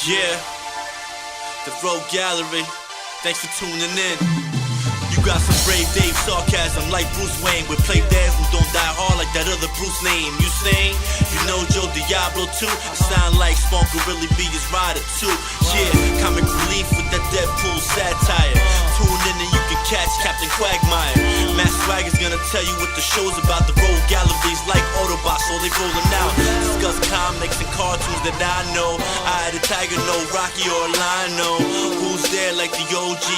Yeah, the Rogue Gallery. Thanks for tuning in. You got some brave Dave sarcasm like Bruce Wayne with play dads and don't die hard like that other Bruce name. You sing? You know Joe Diablo too? It sound like Spawn could really be his rider too. Yeah, comic relief with that Deadpool satire. Tune in and you can catch Captain Quagmire. Matt Swagger's gonna tell you what the show's about. The Rogue Gallery's like Autobots, so they rolling out. Discuss comics and cartoons that I know. I had a Tiger, no Rocky or Lino. Who's there like the OG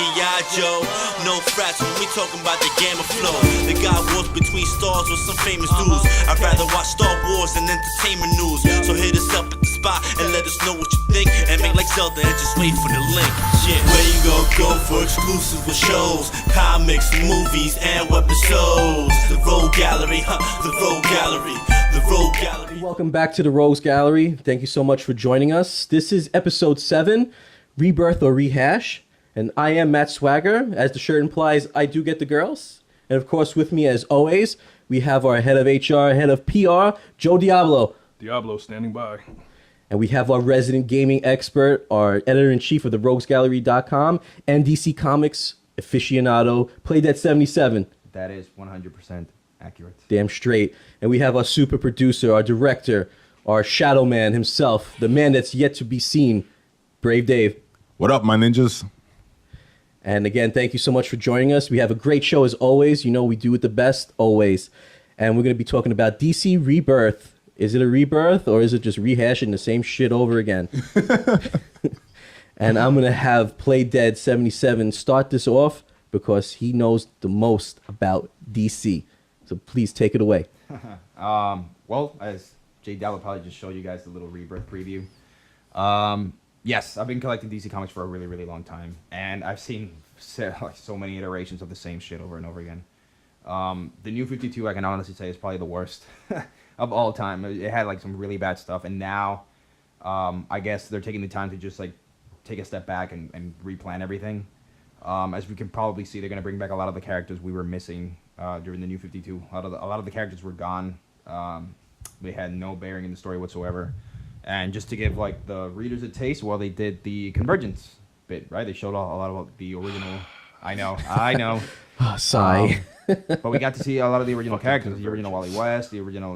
Joe? No frats when we talking about the gamma flow. The guy wars between stars with some famous dudes. I'd rather watch Star Wars than entertainment news. So hit us up at the spot and let us know what you think. And make like Zelda and just wait for the link. Yeah. Where you gon' go for exclusive with shows, comics, movies, and webisodes? The Rogue Gallery, the Rogue Gallery, the Rogue Gallery. Welcome back to the Rogues Gallery. Thank you so much for joining us. This is episode 7, Rebirth or Rehash. And I am Matt Swagger. As the shirt implies, I do get the girls. And of course, with me as always, we have our head of HR, head of PR, Joe Diablo. Diablo standing by. And we have our resident gaming expert, our editor-in-chief of the roguesgallery.com and DC Comics aficionado, Ep.7. That is 100% accurate. Damn straight. And we have our super producer, our director, our shadow man himself, the man that's yet to be seen, Brave Dave. What up, my ninjas? And again, thank you so much for joining us. We have a great show as always. You know, we do it the best always. And we're going to be talking about DC Rebirth. Is it a rebirth or is it just rehashing the same shit over again? And I'm going to have Ep.7 start this off because he knows the most about DC. So please take it away. Well, as J. Dell will probably just show you guys the little Rebirth preview. Yes, I've been collecting DC Comics for a really, really long time. And I've seen so many iterations of the same shit over and over again. The New 52, I can honestly say, is probably the worst of all time. It had like some really bad stuff. And now, I guess they're taking the time to just like take a step back and replan everything. As we can probably see, they're going to bring back a lot of the characters we were missing during the New 52. A lot of the characters were gone. They had no bearing in the story whatsoever. And just to give like the readers a taste, well, they did the Convergence bit, right? They showed a lot of the original. I know. Sigh. But we got to see a lot of the original characters, the original Wally West, the original,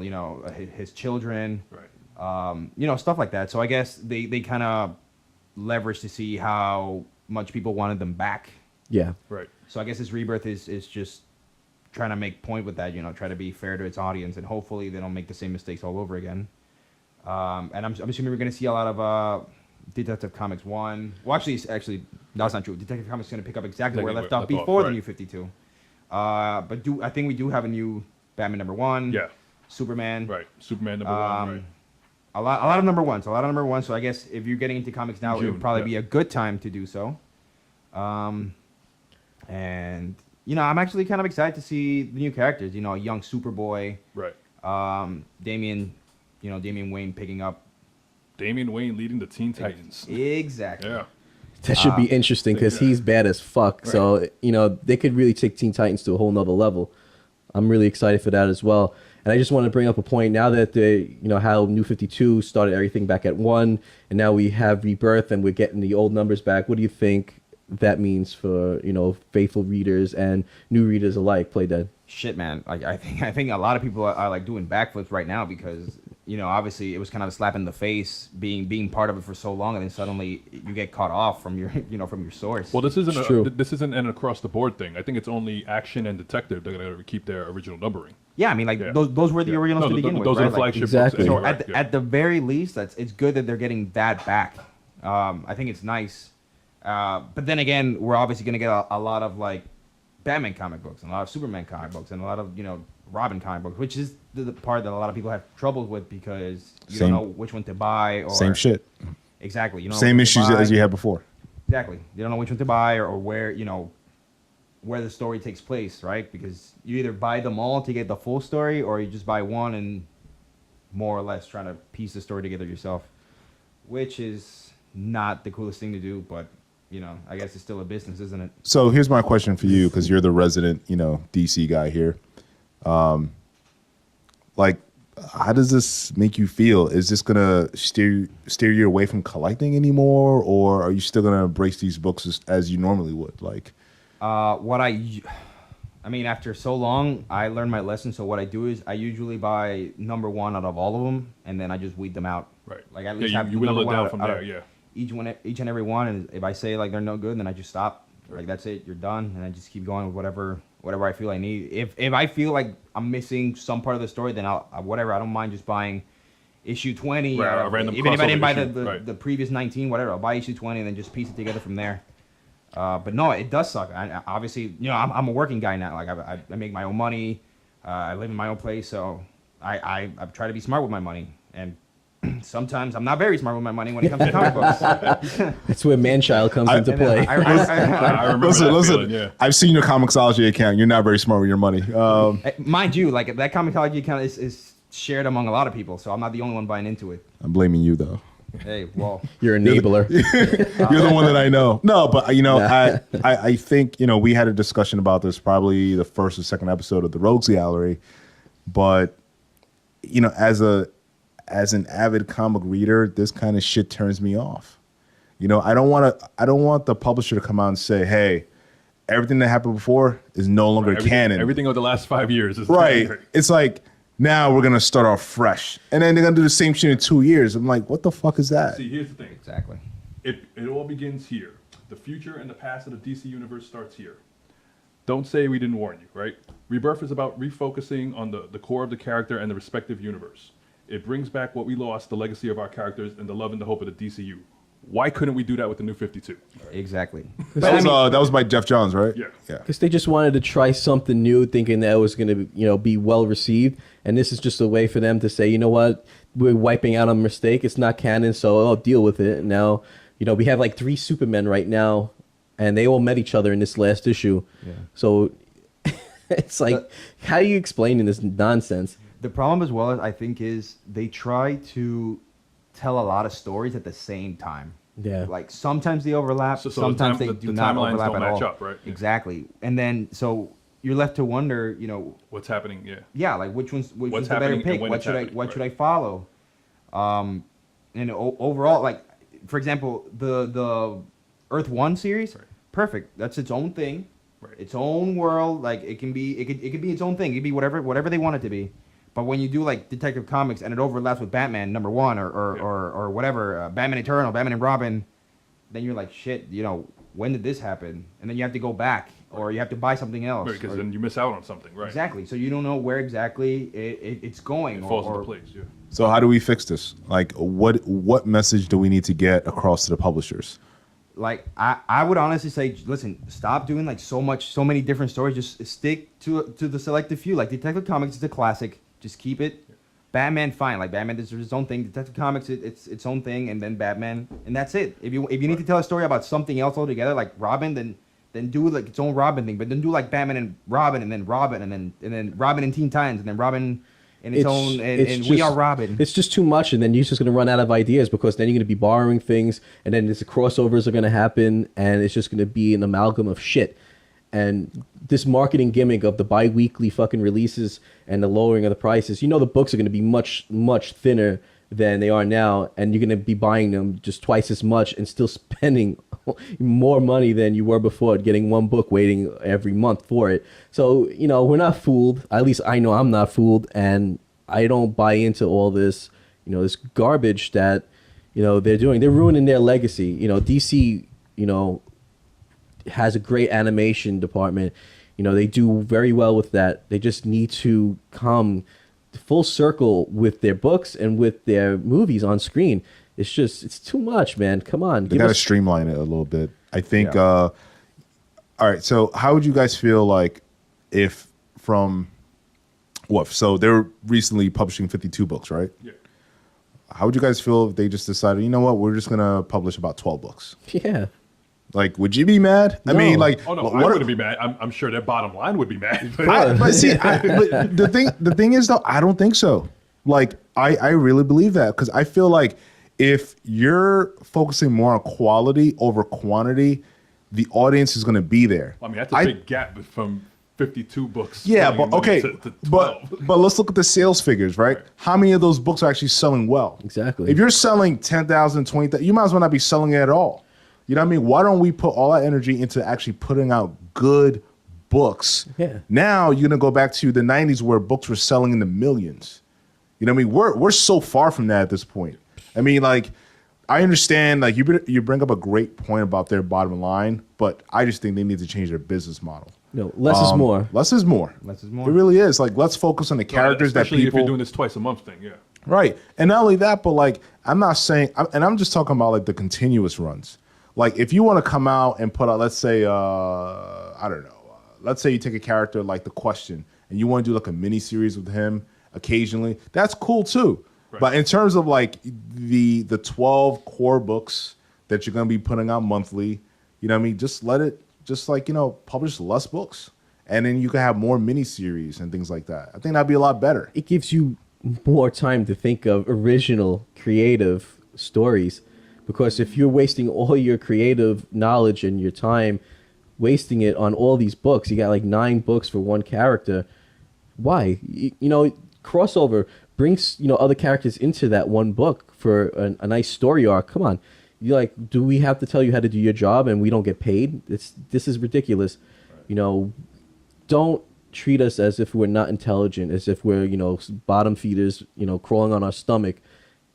his children, right? Stuff like that. So I guess they kind of leveraged to see how much people wanted them back. Yeah. Right. So I guess this Rebirth is just trying to make point with that, try to be fair to its audience, and hopefully they don't make the same mistakes all over again. And I'm assuming we're going to see a lot of Detective Comics 1. Well, actually, that's not true. Detective Comics is going to pick up exactly where it left off before the New 52. But I think we do have a new Batman #1. Yeah. Superman. Right. Superman #1. Right. A lot of number ones. So I guess if you're getting into comics now, it would probably be a good time to do so. And I'm actually kind of excited to see the new characters. A young Superboy. Right. Damian Wayne picking up. Damian Wayne leading the Teen Titans. Exactly. Yeah. That should be interesting because he's bad as fuck. Right. So, they could really take Teen Titans to a whole nother level. I'm really excited for that as well. And I just want to bring up a point now that how New 52 started everything back at 1, and now we have Rebirth and we're getting the old numbers back. What do you think that means for, faithful readers and new readers alike? Play Dead. Shit, man. I think a lot of people are like doing backflips right now because obviously it was kind of a slap in the face being part of it for so long, and then suddenly you get caught off from your from your source. Well, this isn't an across the board thing. I think it's only Action and Detective that are going to keep their original numbering. Yeah, I mean, those were the originals to begin with. Those right? are the flagship exactly. books. So at the very least, it's good that they're getting that back. I think it's nice. But then again, we're obviously going to get a lot of like Batman comic books and a lot of Superman comic books and a lot of Robin comic books, which is the part that a lot of people have troubles with because you don't know which one to buy. Or same shit. Exactly. Same issues as you had before. Exactly. You don't know which one to buy or where where the story takes place, right? Because you either buy them all to get the full story, or you just buy one and more or less trying to piece the story together yourself, which is not the coolest thing to do, but I guess it's still a business, isn't it? So here's my question for you, because you're the resident, DC guy here. how does this make you feel? Is this gonna steer you away from collecting anymore, or are you still gonna embrace these books as you normally would? Like, I mean, after so long, I learned my lesson. So what I do is I usually buy number one out of all of them, and then I just weed them out. Right. Like at least you whittle it down from there. Yeah. Each and every one, and if I say like they're no good, then I just stop. Like that's it, you're done, and I just keep going with whatever I feel I need. If I feel like I'm missing some part of the story, then I'll whatever. I don't mind just buying issue 20. Right, a random even if I didn't buy issue, the previous 19, whatever, I'll buy issue 20 and then just piece it together from there. But no, it does suck. Obviously, I'm a working guy now. Like I make my own money. I live in my own place, so I try to be smart with my money. And sometimes I'm not very smart with my money when it comes to comic books. That's where Manchild comes into play. I remember listen. feeling, yeah. I've seen your Comixology account. You're not very smart with your money. Mind you, like that Comixology account is shared among a lot of people, so I'm not the only one buying into it. I'm blaming you though. Hey, well, You're an enabler. You're the one that I know. No, but I think we had a discussion about this probably the first or second episode of the Rogues Gallery, but as an avid comic reader, this kind of shit turns me off. I don't want the publisher to come out and say, hey, everything that happened before is no longer canon. Everything of the last 5 years is right. canon. It's like, now we're gonna start off fresh, and then they're gonna do the same shit in 2 years. I'm like, what the fuck is that? See, here's the thing. exactly. It all begins here. The future and the past of the DC universe starts here. Don't say we didn't warn you, right? Rebirth is about refocusing on the core of the character and the respective universe. It brings back what we lost, the legacy of our characters, and the love and the hope of the DCU. Why couldn't we do that with the New 52? Exactly. That was by Jeff Johns, right? Yeah. Because they just wanted to try something new, thinking that it was going to, be well received. And this is just a way for them to say, you know what, we're wiping out a mistake. It's not canon, so I'll deal with it. And now, we have like 3 Supermen right now, and they all met each other in this last issue. Yeah. So it's like, how are you explaining this nonsense? The problem as well, I think, is they try to tell a lot of stories at the same time. Yeah. Like sometimes they overlap, So sometimes they do not timelines overlap don't at match all. up, right? Yeah. Exactly. And then so you're left to wonder, What's happening? Yeah. yeah, like which one's the better happening and pick? when What it's should happening, what right. should I follow? And overall, like for example, the Earth 1 series, Right. perfect. That's its own thing, Right. its own world. Like it could be its own thing. It could be whatever they want it to be. But when you do like Detective Comics and it overlaps with Batman #1 or whatever, Batman Eternal, Batman and Robin, then you're like, shit, when did this happen? And then you have to go back or you have to buy something else. Right, because then you miss out on something, right? Exactly. So you don't know where exactly it's going. It falls or, into place, yeah. So how do we fix this? Like, what message do we need to get across to the publishers? Like I would honestly say, listen, stop doing like so many different stories. Just stick to the selected few. Like Detective Comics is a classic. Just keep it. Batman, fine. Like Batman does his own thing. Detective Comics, it's its own thing, and then Batman, and that's it. If you need to tell a story about something else altogether, like Robin, then do like its own Robin thing. But then do like Batman and Robin, and then Robin, and then Robin and Teen Titans, and then Robin and its own, and We Are Robin. It's just too much, and then you're just going to run out of ideas because then you're going to be borrowing things, and then the crossovers are going to happen, and it's just going to be an amalgam of shit. And this marketing gimmick of the bi-weekly fucking releases and the lowering of the prices, the books are going to be much, much thinner than they are now, and you're going to be buying them just twice as much and still spending more money than you were before, getting one book, waiting every month for it. So, we're not fooled. At least I know I'm not fooled, and I don't buy into all this, this garbage that, they're doing. They're ruining their legacy. DC, has a great animation department. They do very well with that. They just need to come full circle with their books and with their movies on screen. It's too much, man. Come on. They got to streamline it a little bit. I think, all right, so how would you guys feel like if so they're recently publishing 52 books, right? Yeah. How would you guys feel if they just decided, we're just going to publish about 12 books? Yeah. Like, would you be mad? No. I mean, like, Oh no, I wouldn't be mad. I'm sure their bottom line would be mad. but the thing is though, I don't think so. Like, I really believe that because I feel like if you're focusing more on quality over quantity, the audience is going to be there. I mean, that's a big gap from 52 books. Yeah, turning but okay, to but 12. but let's look at the sales figures, right? How many of those books are actually selling well? Exactly. If you're selling 10,000, 20,000, you might as well not be selling it at all. You know what I mean? Why don't we put all our energy into actually putting out good books? Yeah. Now you're gonna go back to the 90s where books were selling in the millions. You know what I mean? We're so far from that at this point. I mean, like, I understand, like, you bring up a great point about their bottom line, but I just think they need to change their business model. No, less is more. Less is more. Less is more. It really is. Like, let's focus on the characters that Especially people. if you're doing this twice a month thing, yeah. Right. And not only that, but like, I'm not saying, and I'm just talking about like the continuous runs. Like, if you want to come out and put out, let's say, I don't know, let's say you take a character like The Question and you want to do like a mini series with him occasionally, that's cool too. Right. But in terms of like the 12 core books that you're going to be putting out monthly, you know what I mean? Just let it, just like, you know, publish less books. And then you can have more mini series and things like that. I think that'd be a lot better. It gives you more time to think of original, creative stories. Because if you're wasting all your creative knowledge and your time, wasting it on all these books, you got like 9 books for one character. Why? You know, crossover brings, you know, other characters into that one book for a nice story arc. Come on. You like, do we have to tell you how to do your job and we don't get paid? This is ridiculous. Right. You know, don't treat us as if we're not intelligent, as if we're, you know, bottom feeders, you know, crawling on our stomach.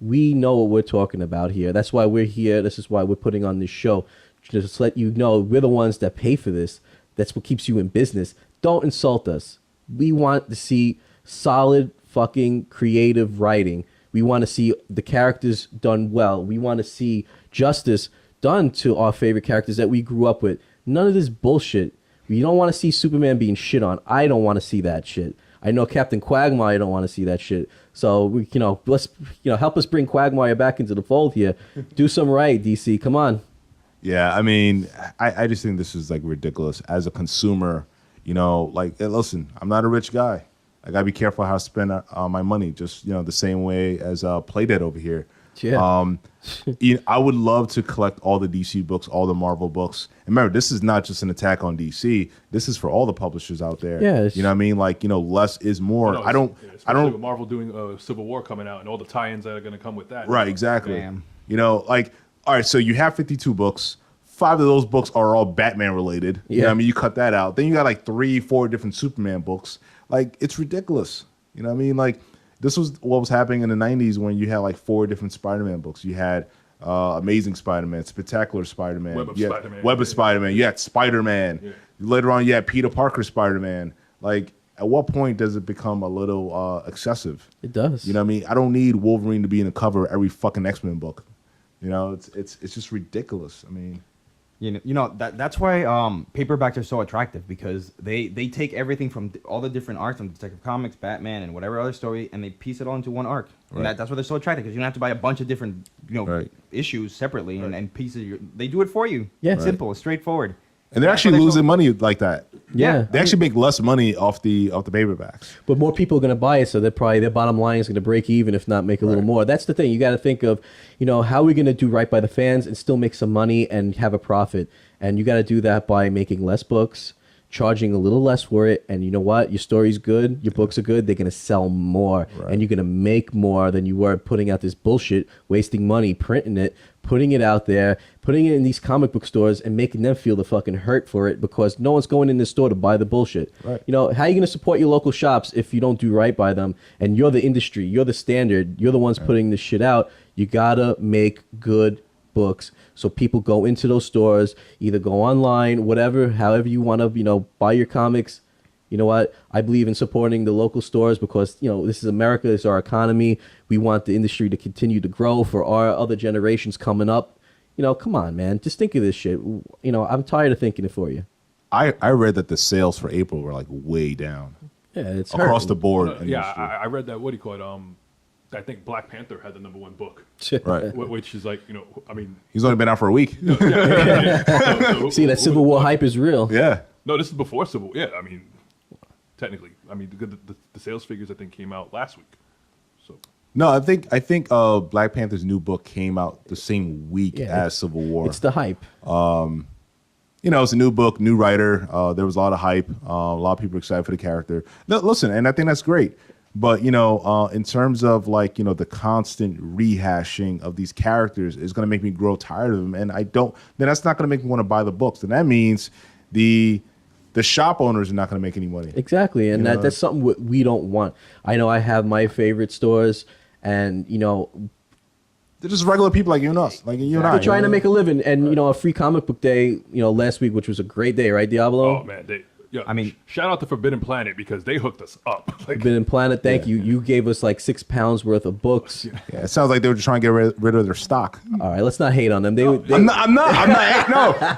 We know what we're talking about here. That's why we're here. This is why we're putting on this show. Just let you know we're the ones that pay for this. That's what keeps you in business. Don't insult us. We want to see solid fucking creative writing. We want to see the characters done well. We want to see justice done to our favorite characters that we grew up with. None of this bullshit. We don't want to see Superman being shit on. I don't want to see that shit. I know Captain Quagmire don't want to see that shit. So we, you know, let's, you know, help us bring Quagmire back into the fold here. Do some right, DC. Come on. Yeah, I mean, I just think this is like ridiculous. As a consumer, you know, like, hey, listen, I'm not a rich guy. I gotta be careful how I spend my money. Just, you know, the same way as Playdead over here. Yeah. You know, I would love to collect all the DC books, all the Marvel books. And remember, this is not just an attack on DC. This is for all the publishers out there. Yeah, you know what I mean? Like, you know, less is more. No, I don't. With Marvel doing Civil War coming out and all the tie-ins that are going to come with that. Right. Exactly. Damn. You know, like, all right. So you have 52 books. 5 of those books are all Batman related. Yeah. You know what I mean? You cut that out. Then you got like 3, 4 different Superman books. Like, it's ridiculous. You know what I mean? Like, this was what was happening in the 90s when you had like 4 different Spider-Man books. You had Amazing Spider-Man, Spectacular Spider-Man, Web of Spider-Man. Web of Spider-Man. You had Spider-Man. Yeah. Later on, you had Peter Parker Spider-Man. Like, at what point does it become a little excessive? It does. You know what I mean? I don't need Wolverine to be in the cover of every fucking X-Men book. You know, it's just ridiculous. I mean, You know that's why paperbacks are so attractive, because they take everything from all the different arcs from Detective Comics, Batman, and whatever other story, and they piece it all into one arc. Right. And that's why they're so attractive, because you don't have to buy a bunch of different Right. issues separately and pieces. They do it for you. Yeah. It's simple, it's straightforward. and they're actually losing money like that. Yeah. They actually make less money off the paperbacks. But more people are going to buy it, so their bottom line is going to break even, if not make a little more. That's the thing. You got to think of, you know, how are we going to do right by the fans and still make some money and have a profit? And you got to do that by making less books, charging a little less for it. And you know what? Your story's good, your books are good, they're going to sell more. Right. And you're going to make more than you were putting out this bullshit, wasting money, printing it, putting it out there, putting it in these comic book stores and making them feel the fucking hurt for it, because no one's going in the store to buy the bullshit. Right. You know, how are you going to support your local shops if you don't do right by them? And you're the industry, you're the standard, you're the ones putting this shit out. You got to make good books so people go into those stores, either go online, whatever, however you want to, you know, buy your comics. You know what? I believe in supporting the local stores because, you know, this is America, it's our economy. We want the industry to continue to grow for our other generations coming up. You know, come on, man. Just think of this shit. You know, I'm tired of thinking it for you. I read that the sales for April were like way down. Yeah, it's across hurting. the board. in the Yeah, industry. I read that. What do you call it? I think Black Panther had the #1 book, Right. which is like, you know, I mean, He's only been out for a week. so See, that Civil War hype is real. Yeah. No, this is before Civil. Yeah, I mean, technically, I mean, the sales figures I think came out last week. So No, I think Black Panther's new book came out the same week Yeah, as Civil War. It's the hype. it's a new book, new writer. There was a lot of hype. A lot of people are excited for the character. Listen, and I think that's great. But, in terms of like, the constant rehashing of these characters is going to make me grow tired of them. And then that's not going to make me want to buy the books. And that means the shop owners are not going to make any money. Exactly. And that's something we don't want. I know I have my favorite stores and, they're just regular people like you and us, like you and I. They're trying to make a living. And, a free comic book day, last week, which was a great day, right, Diablo? Oh, man. Shout out to Forbidden Planet because they hooked us up. Forbidden Planet, thank you. You gave us like £6 worth of books. Yeah, it sounds like they were just trying to get rid of their stock. All right, let's not hate on them. I'm not.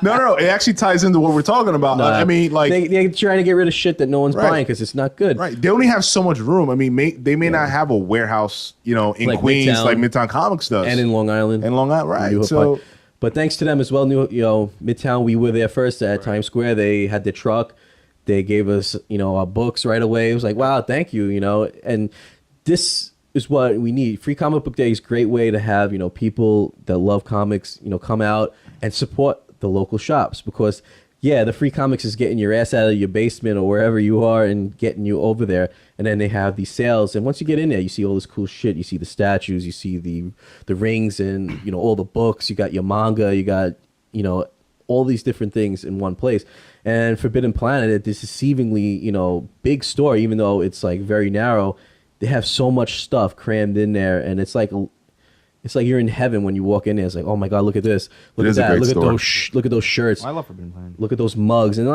No. It actually ties into what we're talking about. I mean, like they're trying to get rid of shit that no one's buying because it's not good. Right. They only have so much room. I mean, they may not have a warehouse, in like Queens, like Midtown Comics does, and in Long Island. Right. So, but thanks to them as well. Midtown. We were there first at Times Square. They had their truck. They gave us, our books right away. It was like, wow, thank you, And this is what we need. Free Comic Book Day is a great way to have, people that love comics, come out and support the local shops because, the free comics is getting your ass out of your basement or wherever you are and getting you over there. And then they have these sales. And once you get in there, you see all this cool shit. You see the statues, you see the rings and, all the books. You got your manga, you got, all these different things in one place. And Forbidden Planet, this deceivingly, big store, even though it's like very narrow, they have so much stuff crammed in there, and it's like you're in heaven when you walk in there. It's like, oh my god, look at this, look at that, look at those shirts. I love Forbidden Planet. Look at those mugs, and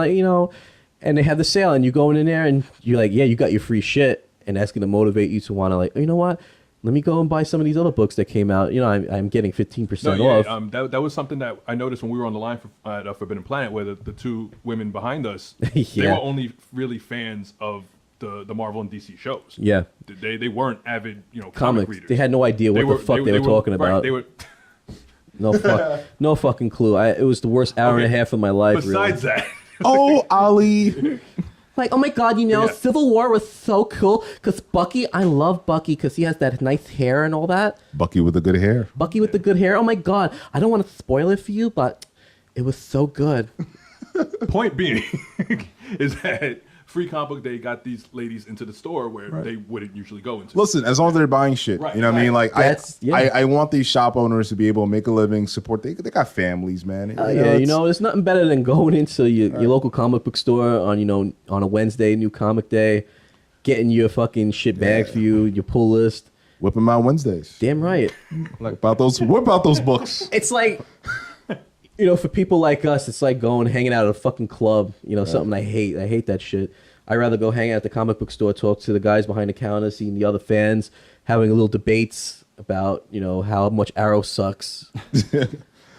and they have the sale, and you go in there, and you're like, yeah, you got your free shit, and that's gonna motivate you to want to like, you know what? Let me go and buy some of these other books that came out. I'm getting 15% off. That was something that I noticed when we were on the line at Forbidden Planet, where the two women behind us, they were only really fans of the Marvel and DC shows. Yeah, they weren't avid, comic readers. They had no idea what the fuck they were talking about. Right, they were. No fucking clue. It was the worst hour and a half of my life. Besides that. Oh, Ali. Like, oh my god, Civil War was so cool because Bucky, I love Bucky because he has that nice hair and all that. Bucky with the good hair. Oh my god, I don't want to spoil it for you, but it was so good. Point being is that Free Comic Book Day got these ladies into the store where they wouldn't usually go into. Listen, as long as they're buying shit, right, you know what I mean? Like, I want these shop owners to be able to make a living, support. They got families, man. There's nothing better than going into your local comic book store on a Wednesday, new comic day, getting your fucking shit bagged for you, your pull list. Whip them out Wednesdays. Damn right. Whip about those books. It's like, for people like us, it's like hanging out at a fucking club. Something I hate. I hate that shit. I'd rather go hang out at the comic book store, talk to the guys behind the counter, seeing the other fans, having a little debates about, how much Arrow sucks.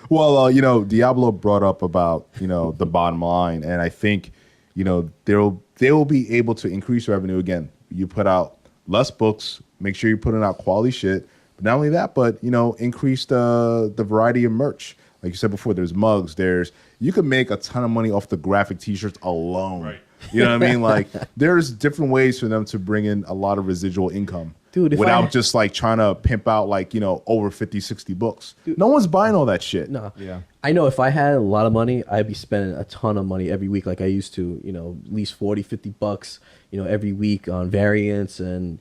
Well, Diablo brought up about, the bottom line. And I think, they will be able to increase revenue again. You put out less books, make sure you're putting out quality shit. But not only that, but, increase the variety of merch. Like you said before, there's mugs. You could make a ton of money off the graphic T-shirts alone. Right. You know what I mean? Like, there's different ways for them to bring in a lot of residual income. Dude, without just like trying to pimp out like, over 50, 60 books. Dude, no one's buying all that shit. No. Yeah. I know if I had a lot of money, I'd be spending a ton of money every week like I used to, at least 40, 50 bucks, every week on variants and,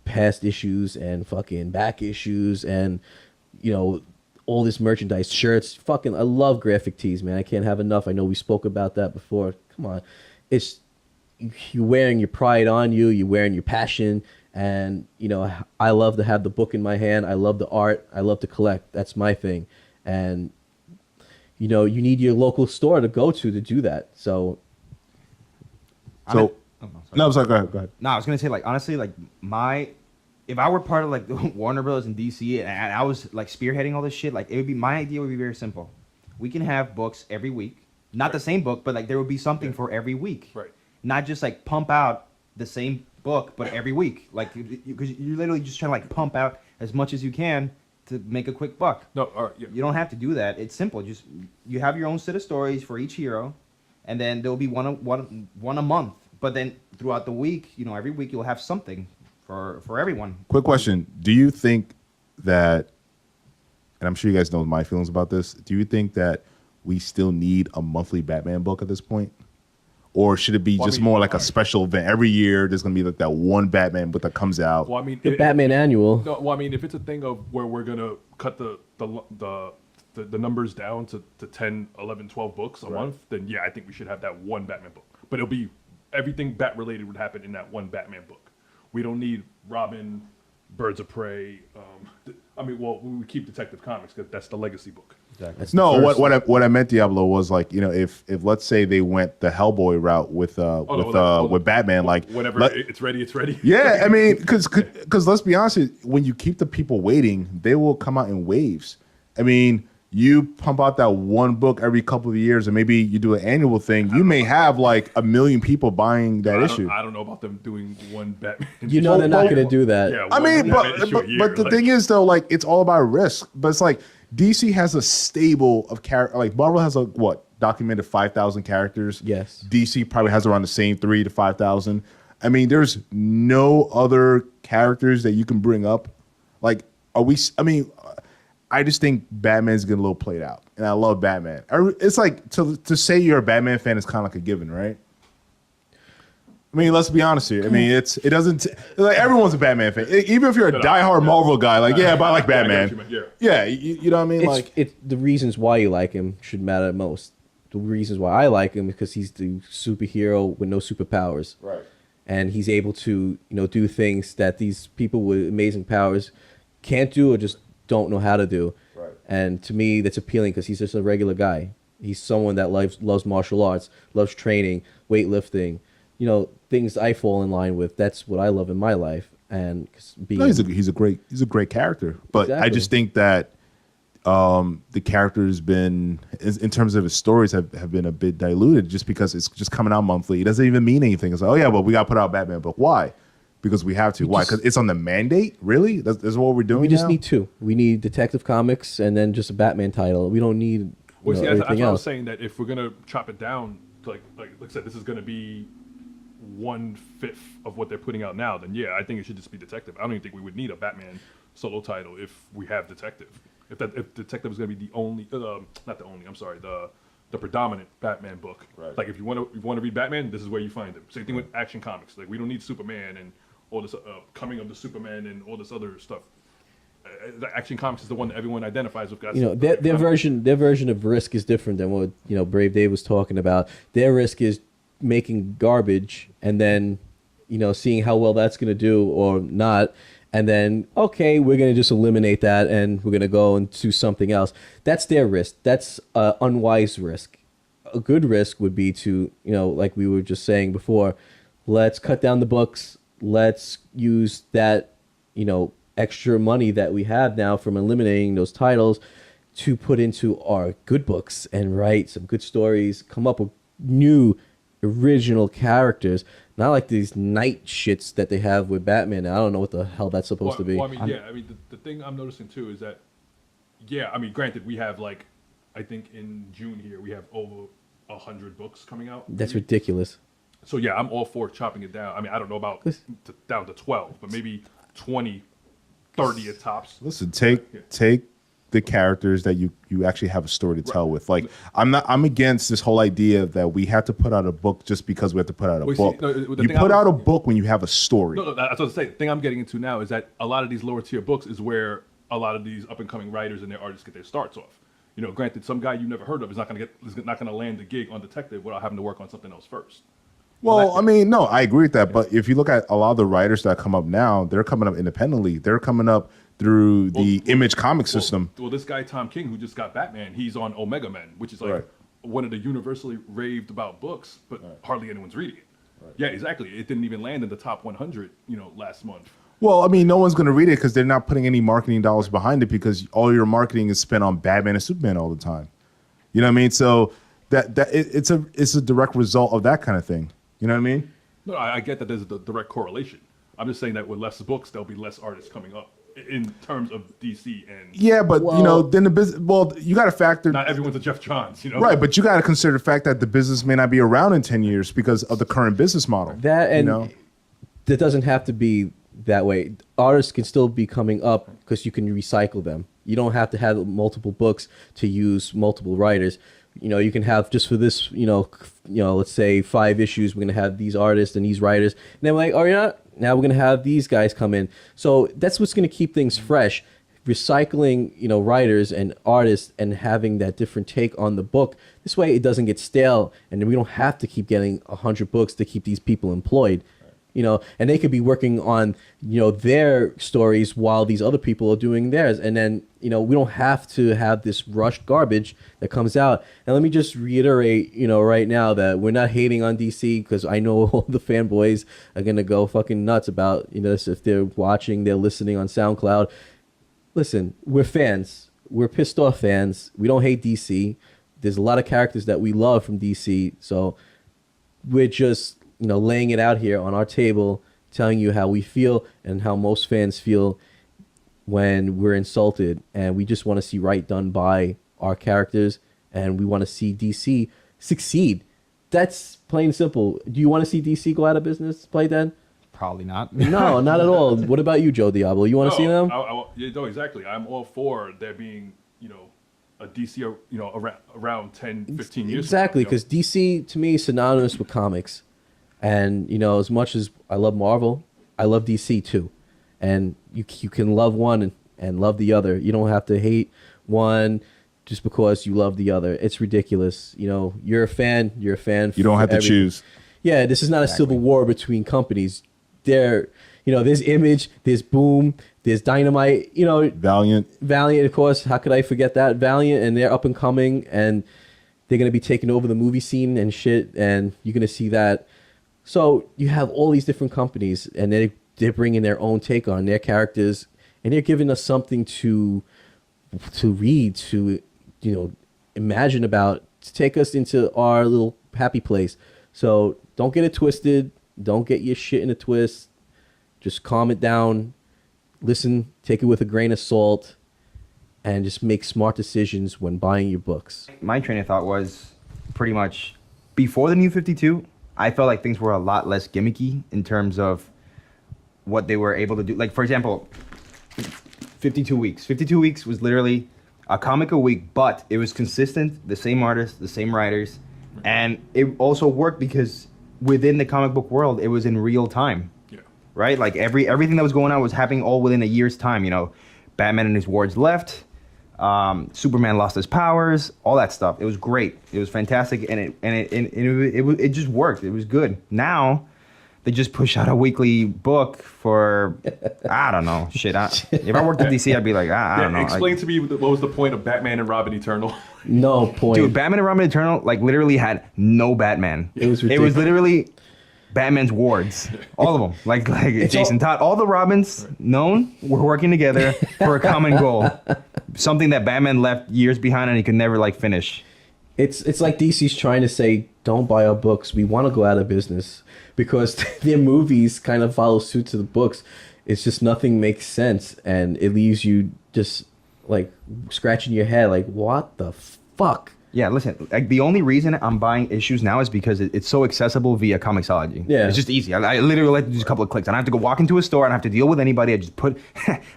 past issues and fucking back issues and, all this merchandise, shirts. Fucking, I love graphic tees, man. I can't have enough. I know we spoke about that before. Come on. It's, you're wearing your pride on you. You're wearing your passion. And, I love to have the book in my hand. I love the art. I love to collect. That's my thing. And, you need your local store to go to do that. So. No, I'm sorry. Go ahead. No, I was going to say, like, honestly, like, if I were part of, like, Warner Bros. And DC and I was, like, spearheading all this shit, like, my idea would be very simple. We can have books every week. Not the same book, but, like, there would be something for every week. Right. Not just, like, pump out the same book, but every week. Like, because you're literally just trying to, like, pump out as much as you can to make a quick buck. No, all right. Yeah. You don't have to do that. It's simple. Just, you have your own set of stories for each hero, and then there'll be one a month. But then throughout the week, every week you'll have something for everyone. Quick question. Do you think that, and I'm sure you guys know my feelings about this, do you think that we still need a monthly Batman book at this point? Or should it be Well, I just mean, more like a alright. special event every year? There's gonna be like that one Batman book that comes out. Well, I mean, The Batman annual. No, well, I mean, if it's a thing of where we're gonna cut the numbers down to 10, 11, 12 books a month, then yeah, I think we should have that one Batman book. But it'll be everything Bat related would happen in that one Batman book. We don't need Robin, Birds of Prey. We keep Detective Comics because that's the legacy book. Exactly. That's the No, first- what I meant, Diablo, was like, if let's say they went the Hellboy route with Batman, like whenever it's ready, it's ready. yeah, I mean, because let's be honest, when you keep the people waiting, they will come out in waves. I mean, you pump out that one book every couple of years, and maybe you do an annual thing. You may have like 1 million people buying that issue. I don't know about them doing one Batman. You know they're not going to do that. Yeah, I one mean, Batman issue a year, but the like- thing is though, like it's all about risk. But it's like DC has a stable of characters. Like Marvel has documented 5,000 characters. Yes. DC probably has around the same 3,000 to 5,000. I mean, there's no other characters that you can bring up. Like, I just think Batman's getting a little played out, and I love Batman. It's like to say you're a Batman fan is kind of like a given, right? I mean, let's be honest here. I mean, it doesn't like everyone's a Batman fan. Even if you're a diehard Marvel guy, like but I like Batman. Yeah, you know what I mean. It's the reasons why you like him should matter most. The reasons why I like him is because he's the superhero with no superpowers, right. and he's able to do things that these people with amazing powers can't do or just don't know how to do. Right. And to me, that's appealing because he's just a regular guy. He's someone that loves martial arts, loves training, weightlifting. Things I fall in line with. That's what I love in my life. And He's a great character. But I Exactly. just think that the character has been, in terms of his stories, have been a bit diluted just because it's just coming out monthly. It doesn't even mean anything. It's like, oh yeah, well we got to put out Batman book. Why? Because we have to. Why? Because it's on the mandate. Really? That's what we're doing. we just now? need two. We need Detective Comics and then just a Batman title. We don't need Well, see, that's everything what I was else. saying, that if we're gonna chop it down, to like I said, this is gonna be 1/5 of what they're putting out now. Then yeah, I think it should just be Detective. I don't even think we would need a Batman solo title if we have Detective. If Detective is gonna be the only, not the only. I'm sorry, the predominant Batman book. Right. Like if you want to read Batman, this is where you find him. Same thing with Action Comics. Like we don't need Superman and all this coming of the Superman and all this other stuff. The Action Comics is the one that everyone identifies with. Their version of Risk is different than what Brave Dave was talking about. Their Risk is making garbage and then seeing how well that's going to do or not, and then okay, we're going to just eliminate that and we're going to go and do something else. That's their risk. That's unwise risk. A good risk would be to like we were just saying before, let's cut down the books. Let's use that extra money that we have now from eliminating those titles to put into our good books and write some good stories, come up with new original characters, not like these night shits that they have with Batman. I don't know what the hell that's supposed to be. Well, the thing I'm noticing too is that, granted, we have I think in June here we have over 100 books coming out. That's ridiculous. So yeah, I'm all for chopping it down. I mean, I don't know about down to 12, but maybe 20, 30 at tops. Listen, take the characters that you actually have a story to tell with. Like I'm against this whole idea that we have to put out a book just because we have to put out a book. You put out a book when you have a story. No, that's what I say. The thing I'm getting into now is that a lot of these lower tier books is where a lot of these up and coming writers and their artists get their starts off. Granted, some guy you never heard of is not going to land a gig on Detective without having to work on something else first. Well, I mean, no, I agree with that. But if you look at a lot of the writers that come up now, they're coming up independently. They're coming up through the Image comic system. Well, this guy, Tom King, who just got Batman, he's on Omega Men, which is one of the universally raved about books, but hardly anyone's reading it. Right. Yeah, exactly. It didn't even land in the top 100, last month. Well, I mean, no one's going to read it because they're not putting any marketing dollars behind it because all your marketing is spent on Batman and Superman all the time. You know what I mean? So it's a direct result of that kind of thing. You know what I mean? No, I get that there's a direct correlation. I'm just saying that with less books, there'll be less artists coming up in terms of DC and. Yeah, but then the business. Well, you got to factor. Not everyone's a Jeff Johns, Right, but you got to consider the fact that the business may not be around in 10 years because of the current business model. That doesn't have to be that way. Artists can still be coming up because you can recycle them. You don't have to have multiple books to use multiple writers. You can have just for this, let's say 5 issues, we're gonna have these artists and these writers, and then we're like, oh yeah, now we're gonna have these guys come in. So that's what's gonna keep things fresh. Recycling, writers and artists and having that different take on the book. This way, it doesn't get stale, and we don't have to keep getting 100 books to keep these people employed. And they could be working on, their stories while these other people are doing theirs. And then, we don't have to have this rushed garbage that comes out. And let me just reiterate, right now that we're not hating on DC, because I know all the fanboys are going to go fucking nuts about, this. If they're watching, they're listening on SoundCloud. Listen, we're fans. We're pissed off fans. We don't hate DC. There's a lot of characters that we love from DC. So we're just, laying it out here on our table, telling you how we feel and how most fans feel when we're insulted. And we just want to see right done by our characters, and we want to see DC succeed. That's plain and simple. Do you want to see DC go out of business, Play Dead? Probably not. No, not at all. What about you, Joe Diablo? You want to see them? No, exactly. I'm all for there being, a DC, around 10, 15 years. Exactly, because DC, to me, is synonymous with comics. And, as much as I love Marvel, I love DC too. And you can love one and love the other. You don't have to hate one just because you love the other. It's ridiculous. You're a fan. You're a fan. You don't have to choose. Yeah, this is not a civil war between companies. There's Image, there's Boom, there's Dynamite, Valiant, of course. How could I forget that? Valiant, and they're up and coming, and they're going to be taking over the movie scene and shit, and you're going to see that. So you have all these different companies, and they're bringing their own take on their characters, and they're giving us something to read, to, imagine about, to take us into our little happy place. So don't get it twisted. Don't get your shit in a twist. Just calm it down. Listen, take it with a grain of salt, and just make smart decisions when buying your books. My train of thought was pretty much before the New 52, I felt like things were a lot less gimmicky in terms of what they were able to do. Like, for example, 52 weeks. 52 weeks was literally a comic a week, but it was consistent, the same artists, the same writers, and it also worked because within the comic book world, it was in real time. Yeah. Right? Like everything that was going on was happening all within a year's time. Batman and his wards left, Superman lost his powers, all that stuff. It was great. It was fantastic, and it just worked. It was good. Now they just push out a weekly book for I don't know shit. If I worked at DC, I'd be like I don't know. Explain to me what was the point of Batman and Robin Eternal? No point. Dude, Batman and Robin Eternal literally had no Batman. It was ridiculous. It was literally Batman's wards, all of them, like Jason Todd, all the Robins known were working together for a common goal, something that Batman left years behind and he could never finish. It's like DC's trying to say, don't buy our books. We want to go out of business, because their movies kind of follow suit to the books. It's just nothing makes sense, and it leaves you just scratching your head, like, what the fuck? Yeah, listen, the only reason I'm buying issues now is because it's so accessible via Comixology. Yeah. It's just easy. I literally like to do a couple of clicks. I don't have to go walk into a store. I don't have to deal with anybody.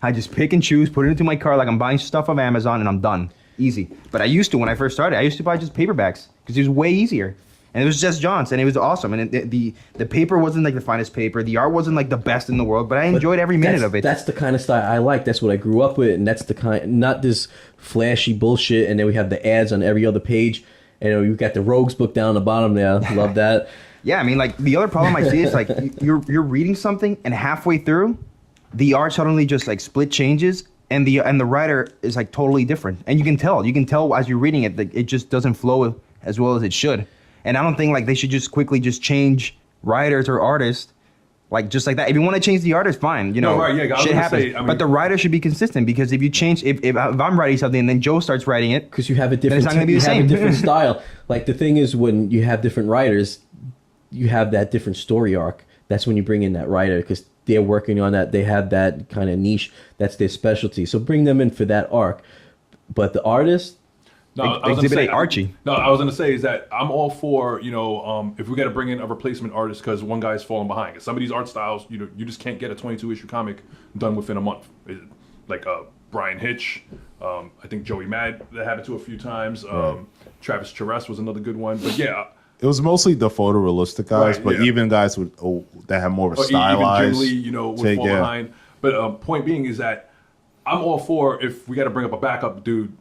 I just pick and choose, put it into my cart like I'm buying stuff on Amazon, and I'm done. Easy. But I used to, when I first started, I used to buy just paperbacks because it was way easier. And it was just Johns, and it was awesome. And the paper wasn't the finest paper. The art wasn't the best in the world, but I enjoyed every minute of it. That's the kind of style I like. That's what I grew up with, and that's the kind, not this flashy bullshit. And then we have the ads on every other page, and you got the Rogues book down the bottom there. Love that. Yeah, I mean, the other problem I see is you're reading something, and halfway through, the art suddenly just split changes, and the writer is totally different, and you can tell as you're reading it that it just doesn't flow as well as it should. And I don't think they should just quickly just change writers or artists just like that. If you want to change the artist, fine. Shit happens. But the writer should be consistent, because if you change, if I'm writing something and then Joe starts writing it, because you have a different, then it's not going to be the same. You have a different style. The thing is, when you have different writers, you have that different story arc. That's when you bring in that writer, because they're working on that. They have that kind of niche. That's their specialty. So bring them in for that arc. But the artist. No, Exhibit A, Archie. No, I was going to say is that I'm all for, if we got to bring in a replacement artist because one guy's falling behind. Because some of these art styles, you just can't get a 22-issue comic done within a month. Like Brian Hitch, I think Joey Mad that happened to a few times. Travis Charest was another good one. But yeah. It was mostly the photorealistic guys, but even guys with that have more of a stylized. Even Jim Lee, would fall behind. But point being is that I'm all for if we got to bring up a backup dude.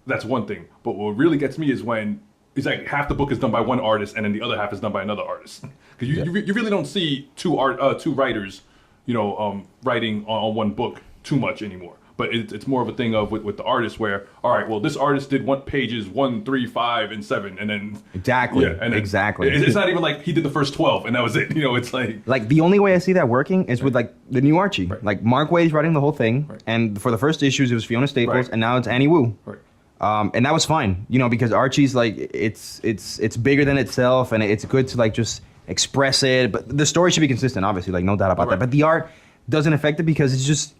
That's one thing. But what really gets me is when it's like half the book is done by one artist and then the other half is done by another artist. Because you really don't see two writers, writing on one book too much anymore. But it's more of a thing of with the artist where, all right, well, this artist did pages 1, 3, 5, and 7, and then exactly, exactly. It's not even like he did the first 12 and that was it. It's like the only way I see that working is with like the new Archie. Right. Like Mark Waid's writing the whole thing, and for the first issues it was Fiona Staples, and now it's Annie Wu. Right. And that was fine, because Archie's like it's bigger than itself, and it's good to like just express it. But the story should be consistent, obviously, like no doubt about that. But the art doesn't affect it because it's just.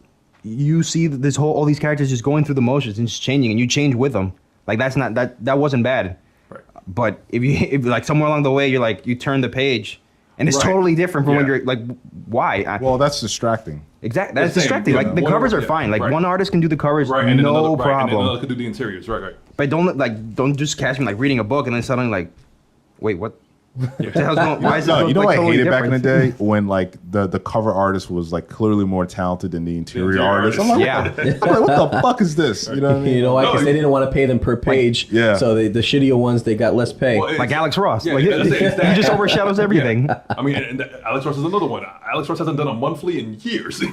You see all these characters just going through the motions and just changing, and you change with them. Like that wasn't bad. Right. But if like somewhere along the way you're like you turn the page, and it's totally different from when you're like, why? Well, that's distracting. Exactly, that's distracting. Yeah. Like the covers are fine. Like one artist can do the covers, and no another, problem. And another could do the interiors. Right. But don't just catch me like reading a book and then suddenly like, wait, what? What the hell's going? Why is it? No, like, I totally hated back in the different? day when like the cover artist was like clearly more talented than the interior artist. I'm like, what the fuck is this? You know what I mean? You know why? Because they didn't want to pay them per page. So the shittier ones, they got less pay. Well, like Alex Ross. Yeah, like, he just overshadows everything. I mean, and Alex Ross is another one. Alex Ross hasn't done a monthly in years.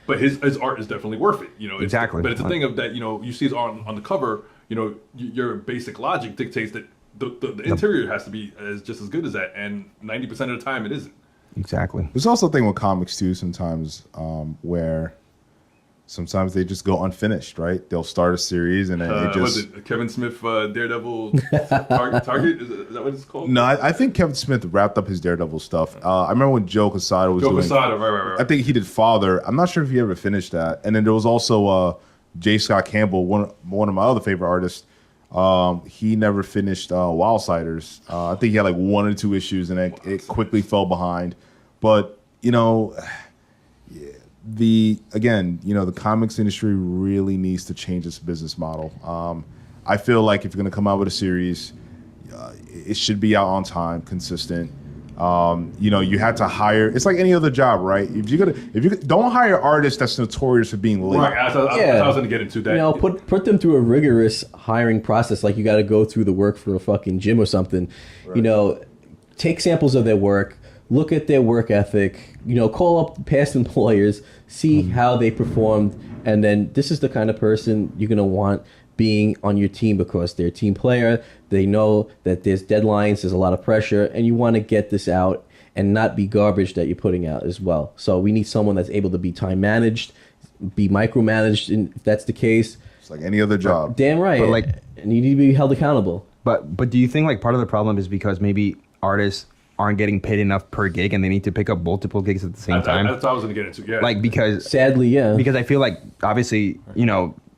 But his art is definitely worth it. Exactly. But it's a thing of that. You see it on the cover. Your basic logic dictates that. The interior has to be just as good as that, and 90% of the time it isn't. Exactly. There's also a thing with comics too sometimes where sometimes they just go unfinished, right? They'll start a series and then it just... Was it Kevin Smith Daredevil Target? Is that what it's called? No, I think Kevin Smith wrapped up his Daredevil stuff. I remember when Joe Quesada was doing... Right. I think he did Father. I'm not sure if he ever finished that. And then there was also J. Scott Campbell, one of my other favorite artists. He never finished Wildsiders. I think he had like 1 or 2 issues, and it quickly fell behind. But the comics industry really needs to change its business model. I feel like if you're going to come out with a series, it should be out on time, consistent. You had to hire. It's like any other job, right? If you don't hire artists that's notorious for being late. Right. I was going to get into that. Put them through a rigorous hiring process. Like you got to go through the work for a fucking gym or something. Right. Take samples of their work. Look at their work ethic. Call up past employers. See how they performed, and then this is the kind of person you're gonna want being on your team because they're a team player. They know that there's deadlines, there's a lot of pressure, and you want to get this out and not be garbage that you're putting out as well. So we need someone that's able to be time managed, be micromanaged, and if that's the case. It's like any other job. Damn right. But and you need to be held accountable. But do you think like part of the problem is because maybe artists aren't getting paid enough per gig and they need to pick up multiple gigs at the same time? That's what I was going to get into, yeah. Like because... Sadly, yeah. Because I feel like obviously,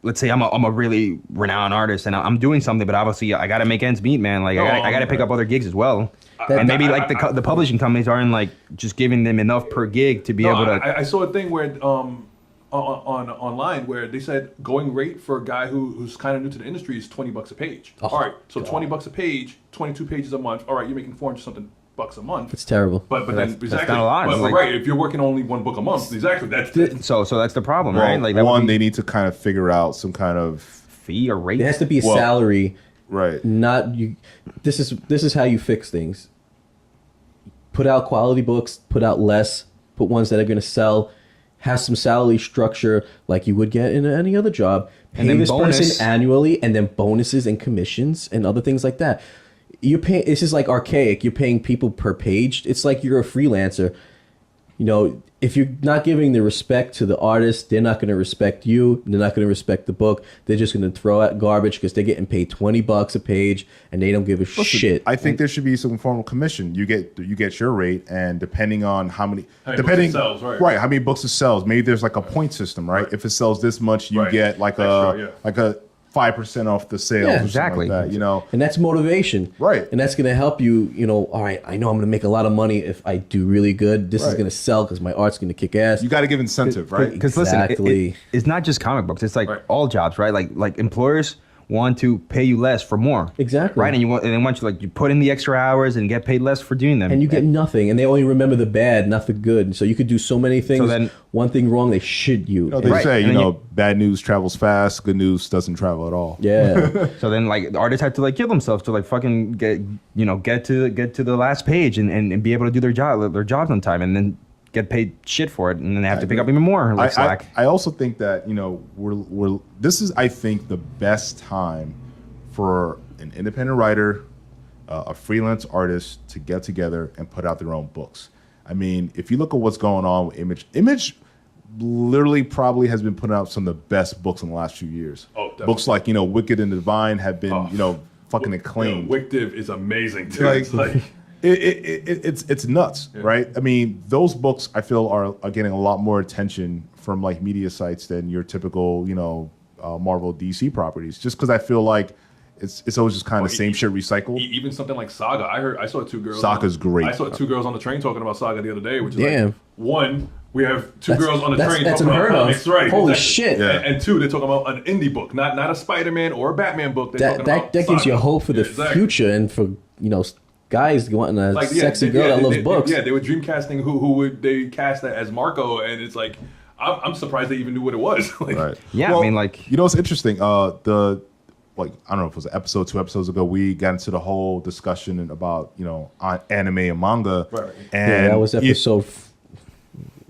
let's say I'm a really renowned artist and I'm doing something, but obviously I got to make ends meet, man. Like I got to pick up other gigs as well. And maybe like the publishing companies aren't like just giving them enough per gig to be able to. I saw a thing where online where they said going rate for a guy who's kind of new to the industry is $20 a page. Oh, all right, so God. $20 a page, 22 pages a month. All right, you're making 400 something bucks a month. It's terrible. But then that's not a lot. But right, if you're working only one book a month, exactly. So that's the problem, right? Like they need to kind of figure out some kind of fee or rate. There has to be a salary. Right. Not you. This is how you fix things. Put out quality books. Put out less. Put ones that are going to sell. Have some salary structure like you would get in any other job. Pay this person annually, and then bonuses and commissions and other things like that. You're paying. This is like archaic. You're paying people per page. It's like you're a freelancer. If you're not giving the respect to the artist, they're not going to respect you. They're not going to respect the book. They're just going to throw out garbage because they're getting paid $20 a page and they don't give a shit. I think there should be some form of commission. You get your rate, and depending on how many books it sells, right, how many books it sells. Maybe there's like a point system, right? If it sells this much, you get like a 5% off the sales. Yeah, or exactly. Like that, you know. And that's motivation. Right. And that's going to help you, you know, all right, I know I'm going to make a lot of money if I do really good. This is Right. going to sell because my art's going to kick ass. You got to give incentive, right? Because listen, Exactly. it's not just comic books. It's like Right. all jobs, right? Like employers want to pay you less for more. Exactly. Right, and they want you, like, you put in the extra hours and get paid less for doing them. And you get nothing. And they only remember the bad, not the good. So you could do so many things. then- one thing wrong, they shit you. You know, they Right. say, And you then know, bad news travels fast, good news doesn't travel at all. Yeah. So then, like, the artists have to, like, kill themselves to, like, fucking get to the last page and be able to do their jobs on time, and then get paid shit for it, and then they have to pick up even more like slack. I also think that, you know, this is, I think, the best time for an independent writer, a freelance artist to get together and put out their own books. I mean, if you look at what's going on with Image literally probably has been putting out some of the best books in the last few years. Oh, definitely. Books like, you know, Wicked and the Divine have been, you know, fucking acclaimed. Wick Div is amazing too. Like, It's like it's nuts, right? I mean, those books I feel are getting a lot more attention from like media sites than your typical, you know, Marvel DC properties. Just because I feel like it's always just kind of same shit recycled. even something like Saga. I saw two girls. Saga's great. I saw two girls on the train talking about Saga the other day, which is Damn. like, one, we have two girls on the train that's talking about unheard of. comics, right? Holy exactly. shit. Yeah. And two, they're talking about an indie book, not a Spider-Man or a Batman book. They're talking about That gives Saga. you hope for the Yeah, exactly. future and for, you know, guys wanting a Like, yeah, sexy they- girl yeah, that loves they- books. Yeah, they were dream casting who would they cast that as Marco, and it's like I'm surprised they even knew what it was. Like, Right. Yeah, I mean, like- you know, it's interesting. Like, I don't know if it was an episode, 2 episodes ago, we got into the whole discussion about, you know, on anime and manga. Right. And Yeah, that was episode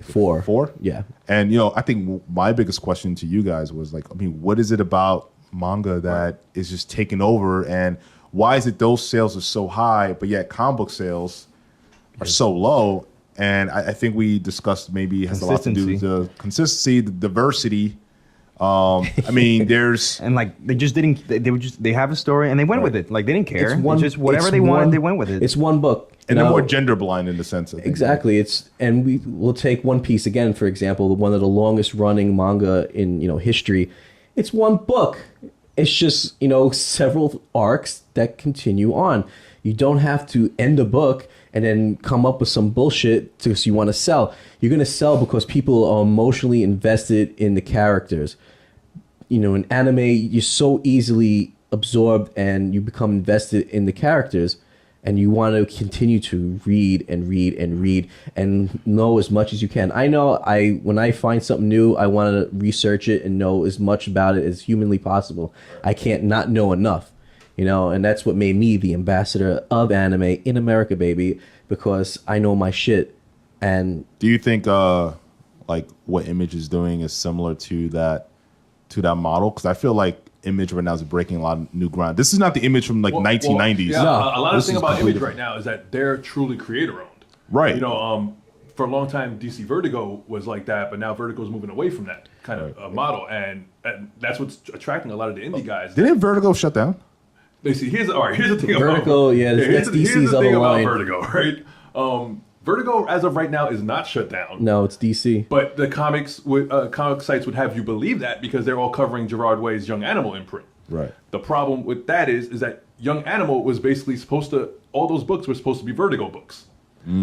4. 4? Yeah. And, you know, I think my biggest question to you guys was like, I mean, what is it about manga that is just taking over? And why is it those sales are so high, but yet comic book sales are so low? And I think we discussed maybe it has a lot to do with the consistency, the diversity. I mean, there's And like they just didn't. They have a story and they went with it. Like they didn't care. It's just whatever it's they wanted, one- they went with it. It's one book. and they're Now- more gender blind in the sense of Exactly. We'll take One Piece again, for example, one of the longest running manga in, you know, history. It's one book. It's just, you know, several arcs that continue on. You don't have to end a book and then come up with some bullshit because you want to sell. You're going to sell because people are emotionally invested in the characters. You know, in anime, you're so easily absorbed and you become invested in the characters, and you want to continue to read and read and read and know as much as you can. I know when I find something new, I want to research it and know as much about it as humanly possible. I can't not know enough, you know, and that's what made me the ambassador of anime in America, baby, because I know my shit. And Do you think like what Image is doing is similar to that model? Because I feel like Image right now is breaking a lot of new ground. This is not the Image from like 1990s. Yeah, No, a lot of this the thing is about Image completely right now is that they're truly creator owned. Right. You know, for a long time, DC Vertigo was like that, but now Vertigo's moving away from that kind of model, and that's what's attracting a lot of the indie guys. Didn't Vertigo shut down? They see here's the thing Vertigo, about yeah, here's that's the DC's thing other about line. Vertigo, right? Vertigo, as of right now, is not shut down. no, it's DC. But the comic sites would have you believe that because they're all covering Gerard Way's Young Animal imprint. Right. The problem with that is that Young Animal was basically all those books were supposed to be Vertigo books.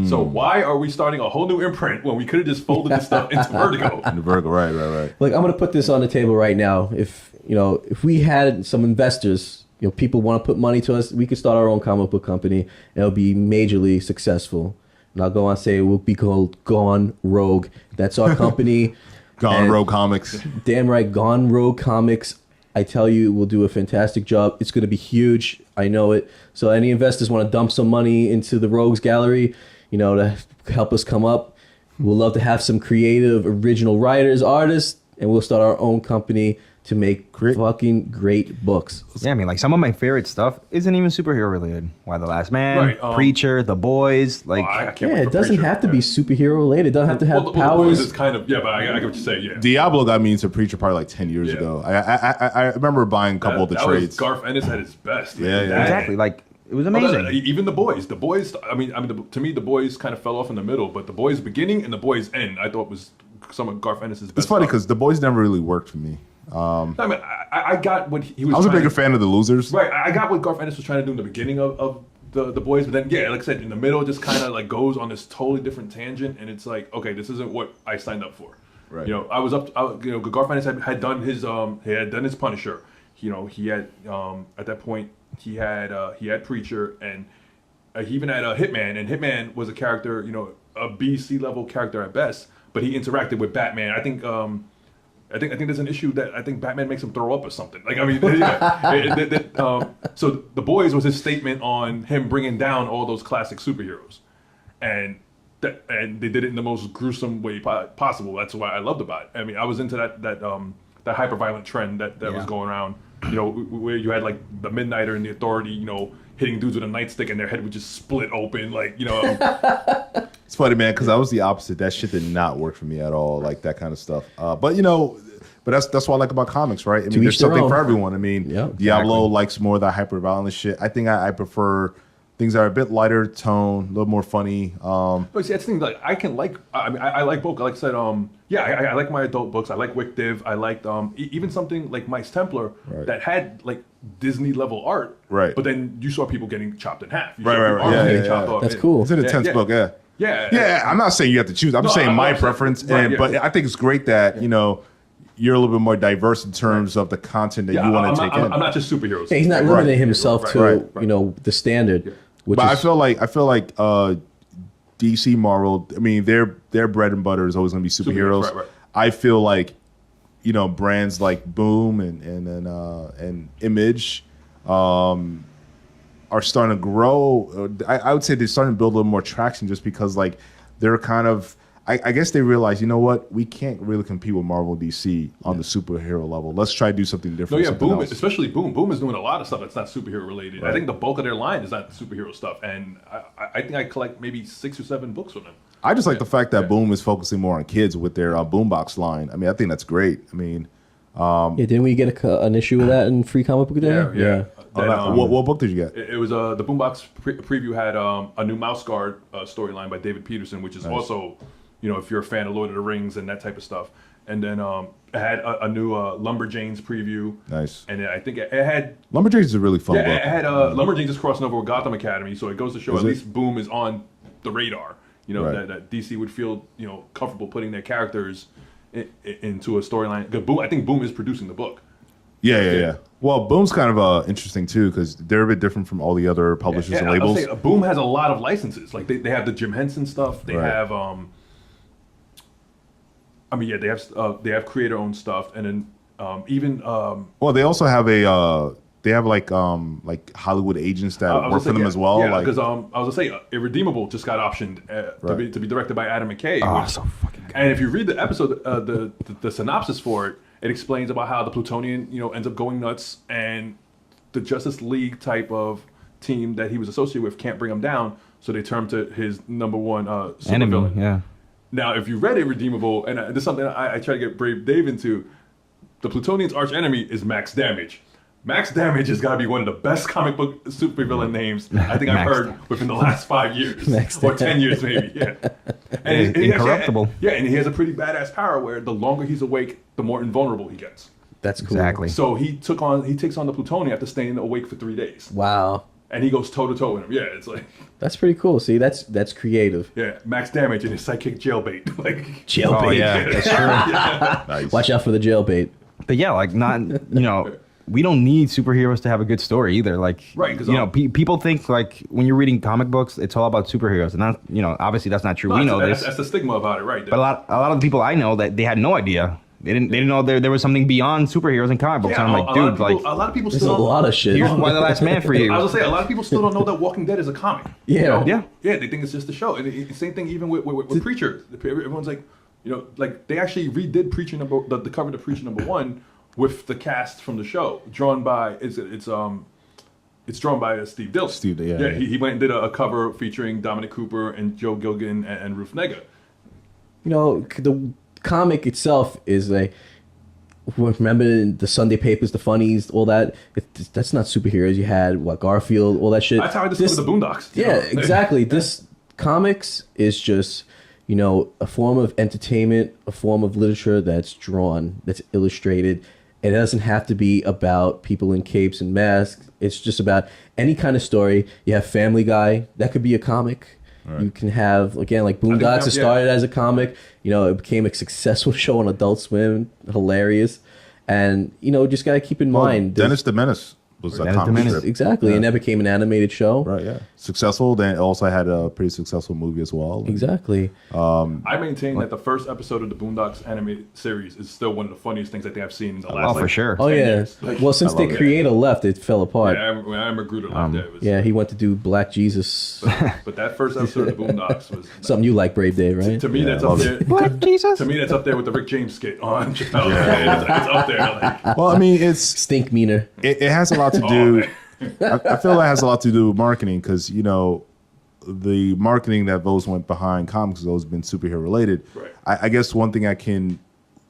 So why are we starting a whole new imprint when we could have just folded this stuff into Vertigo? The Vertigo, right. Look, I'm going to put this on the table right now. If we had some investors, you know, people want to put money to us, we could start our own comic book company and it'll be majorly successful. And I'll go on and say it will be called Gone Rogue. That's our company. Gone And Rogue Comics. Damn right, Gone Rogue Comics. I tell you, we'll do a fantastic job. It's going to be huge. I know it. So any investors want to dump some money into the Rogues Gallery, you know, to help us come up. We'll love to have some creative, original writers, artists, and we'll start our own company to make fucking great books. Yeah, I mean, like some of my favorite stuff isn't even superhero related. Why the Last Man, Right, Preacher, The Boys, like I can't Yeah, wait it for doesn't Preacher. have to be superhero related. It doesn't have to have Well, the Boys powers. is kind of but I get what you say. Yeah, Diablo got me into Preacher probably like 10 years Yeah. ago. I remember buying a couple of the that trades. was Garth Ennis at his best. Yeah, yeah. That- exactly, like it was Well, amazing. even the boys. I mean, to me, the boys kind of fell off in the middle, but the boys beginning and the boys end, I thought was some of Garth Ennis's best. It's funny stuff. because the boys never really worked for me. I mean, I got what he was. I was a trying bigger to, fan of the losers. Right, I got what Garth Ennis was trying to do in the beginning of the boys, but then yeah, like I said, in the middle, it just kind of like goes on this totally different tangent, and it's like, okay, this isn't what I signed up for. Right. You know, Garth Ennis had done his Punisher. You know, he had at that point he had Preacher, and he even had a Hitman, and Hitman was a character, you know, a B/C level character at best, but he interacted with Batman. I think there's an issue that I think Batman makes him throw up or something. Like, I mean, so The Boys was his statement on him bringing down all those classic superheroes, and they did it in the most gruesome way possible. That's why I loved about it. I mean, I was into that hyper violent trend that was going around. You know, where you had like the Midnighter and the Authority, you know, hitting dudes with a nightstick and their head would just split open, like, you know. It's funny, man, because I was the opposite. That shit did not work for me at all, like that kind of stuff. But you know, that's what I like about comics, right? I mean, there's something for everyone. I mean, Diablo likes more of that hyper violent shit. I think I prefer things that are a bit lighter tone, a little more funny. But see, that's the thing. Like, I like both. Like I said, I like my adult books. I like Wick Div. I liked even something like Mice Templar that had like Disney level art. Right. But then you saw people getting chopped in half. You Right. Chopped off. That's cool. It's an intense book, yeah. Yeah. I'm not saying you have to choose. I'm just saying my preference. But I think it's great that, you know, you're a little bit more diverse in terms of the content that you want to take in. I'm not just superheroes. Yeah, he's not limiting himself to you know, the standard. Yeah. Which But is, I feel like DC, Marvel, I mean, their bread and butter is always going to be superheroes. Right. I feel like, you know, brands like Boom and Image are starting to grow. I would say they're starting to build a little more traction just because, like, they're kind of, I guess they realize, you know what, we can't really compete with Marvel DC on the superhero level. Let's try to do something different. No, yeah, Boom, especially Boom. Boom is doing a lot of stuff that's not superhero related. Right. I think the bulk of their line is not superhero stuff, and I think I collect maybe 6 or 7 books from them. I just like the fact that Boom is focusing more on kids with their Boombox line. I mean, I think that's great. I mean, didn't we get an issue with that in Free Comic Book Day? Yeah. What book did you get? It was the Boombox preview had a new Mouse Guard storyline by David Peterson, which is also, you know, if you're a fan of Lord of the Rings and that type of stuff. And then it had a new Lumberjanes preview. Nice. And I think it had... Lumberjanes is a really fun book. It had Lumberjanes is crossing over with Gotham Academy, so it goes to show at least Boom is on the radar. You know, that DC would feel, you know, comfortable putting their characters into a storyline. I think Boom is producing the book. Yeah. Well, Boom's kind of interesting too because they're a bit different from all the other publishers and labels. I'll say, Boom has a lot of licenses. Like they have the Jim Henson stuff. They have they have creator-owned stuff, and then even well, they also have they have like Hollywood agents that work for them as well. Yeah, because I was gonna say Irredeemable just got optioned to be directed by Adam McKay. Oh, so fucking good. And if you read the episode, the synopsis for it, it explains about how the Plutonian, you know, ends up going nuts, and the Justice League type of team that he was associated with can't bring him down, so they turn to his number one supervillain. Yeah. Now, if you read Irredeemable, and this is something I try to get Brave Dave into, the Plutonian's arch enemy is Max Damage. Max Damage has got to be one of the best comic book supervillain names I think I've heard within the last 5 years or 10 years maybe. Yeah, and incorruptible. And he has a pretty badass power where the longer he's awake, the more invulnerable he gets. That's cool. Exactly. So he takes on the Plutonian after staying awake for 3 days. Wow. And he goes toe to toe with him. Yeah, it's like that's pretty cool. See, that's creative. Yeah, Max Damage and his sidekick Jailbait. Like Jailbait. Oh, yeah, that's true. Nice. Watch out for the jailbait. But yeah, like not, you know, we don't need superheroes to have a good story either. Like, right, you know, people think like when you're reading comic books, it's all about superheroes, and that, you know, obviously that's not true. No, we know this. That's the stigma about it, right? But a lot of the people I know that they had no idea. They didn't know there was something beyond superheroes in comic books. Yeah, and I'm like, dude, like a lot of people There's still a lot of shit. here's Why the Last Man for you. I was gonna say a lot of people still don't know that Walking Dead is a comic. Yeah. You know? Yeah. Yeah, they think it's just a show. And the same thing even with Preacher. Everyone's like, you know, like they actually redid Preacher the cover to Preacher #1 with the cast from the show, drawn by it's drawn by Steve Dillon. Yeah. He went and did a cover featuring Dominic Cooper and Joe Gilgan and Ruth Negga. You know, the comic itself is remember the Sunday papers, the funnies, all that. That's not superheroes. You had Garfield, all that shit. That's how I discovered the Boondocks. Yeah, exactly. This comics is just, you know, a form of entertainment, a form of literature that's drawn, that's illustrated, It doesn't have to be about people in capes and masks. It's just about any kind of story. You have Family Guy, that could be a comic. Right. You can have, again, like Boondocks. It started as a comic. You know, it became a successful show on Adult Swim. Hilarious. And, you know, just got to keep in mind. Dennis the Menace was a comic strip. Exactly. Yeah. And that became an animated show. Right, yeah. Successful. Then it also had a pretty successful movie as well. Exactly. I maintain that the first episode of the Boondocks animated series is still one of the funniest things I think I've seen in the last for sure. 10 years. Well, since the creator left, it fell apart. Yeah, when I remember Gruder left there. Yeah, he went to do Black Jesus. But that first episode of the Boondocks was... Something you like, Brave Day, right? To me, that's up there. Black Jesus? To me, that's up there with the Rick James skit on Chappelle. It's up there. Like, well, I mean, it's... Stink meaner. It has a lot to do... I feel that has a lot to do with marketing because, you know, the marketing that those went behind comics has always been superhero related. Right. I guess one thing I can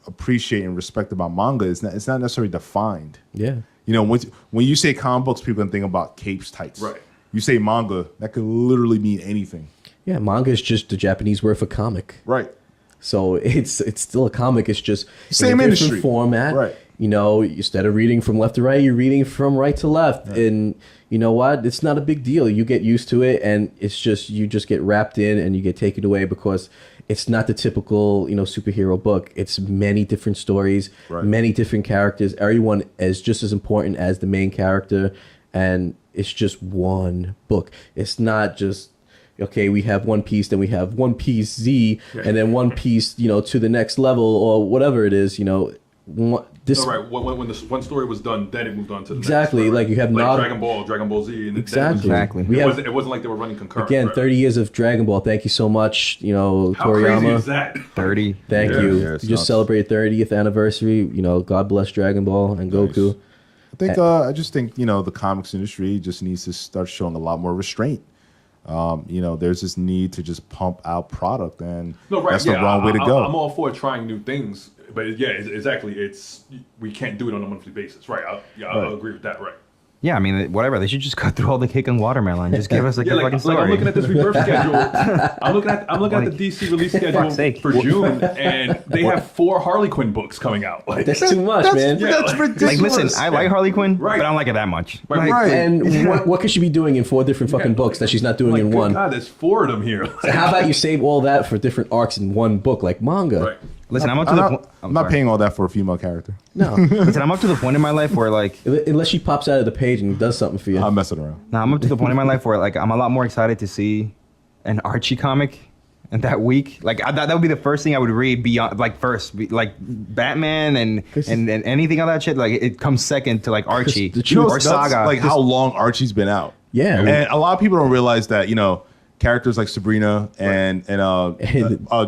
appreciate and respect about manga is it's not necessarily defined. Yeah. You know, when you say comic books, people can think about capes, tights. Right. You say manga, that could literally mean anything. Yeah, manga is just the Japanese word for comic. Right. So it's still a comic. It's just same in a industry different format. Right. You know, instead of reading from left to right, you're reading from right to left. Right. And you know what? It's not a big deal. You get used to it, and it's just you just get wrapped in and you get taken away because it's not the typical, you know, superhero book. It's many different stories, many different characters. Everyone is just as important as the main character, and it's just one book. It's not just okay, we have One Piece, then we have One Piece Z, and then One Piece, you know, to the next level or whatever it is, you know. This right. When the one story was done, then it moved on to the exactly next. Like you have like Dragon Ball Z, and exactly. It wasn't like they were running concurrent. Again, 30 years of Dragon Ball. Thank you so much, you know, How Toriyama. crazy is that? 30. Thank you. Yeah, You just celebrated 30th anniversary. You know, God bless Dragon Ball and Goku. I just think you know the comics industry just needs to start showing a lot more restraint. You know, there's this need to just pump out product, and that's the wrong way to go. I'm all for trying new things, but yeah, exactly. We can't do it on a monthly basis, right? I'll agree with that, right? Yeah, I mean, whatever. They should just cut through all the cake and watermelon. Just give us a good fucking story. I'm looking at this Rebirth schedule. I'm looking at the DC release schedule for June, and they have 4 Harley Quinn books coming out. Like, that's too much, man. That's ridiculous. Like, listen, I like Harley Quinn, right, but I don't like it that much. Right. And what could she be doing in 4 different fucking books that she's not doing in one? God, there's 4 of them here. So how about you save all that for different arcs in one book, like manga? Right. Listen, I'm not paying all that for a female character. No. Listen, I'm up to the point in my life where, like, unless she pops out of the page and does something for you. I'm messing around. Now I'm up to the point in my life where, like, I'm a lot more excited to see an Archie comic in that week. Like, that would be the first thing I would read beyond, like, first, like Batman and anything of that shit. Like, it comes second to, like, Archie or Saga. Like how long Archie's been out. Yeah. And a lot of people don't realize that, you know, characters like Sabrina and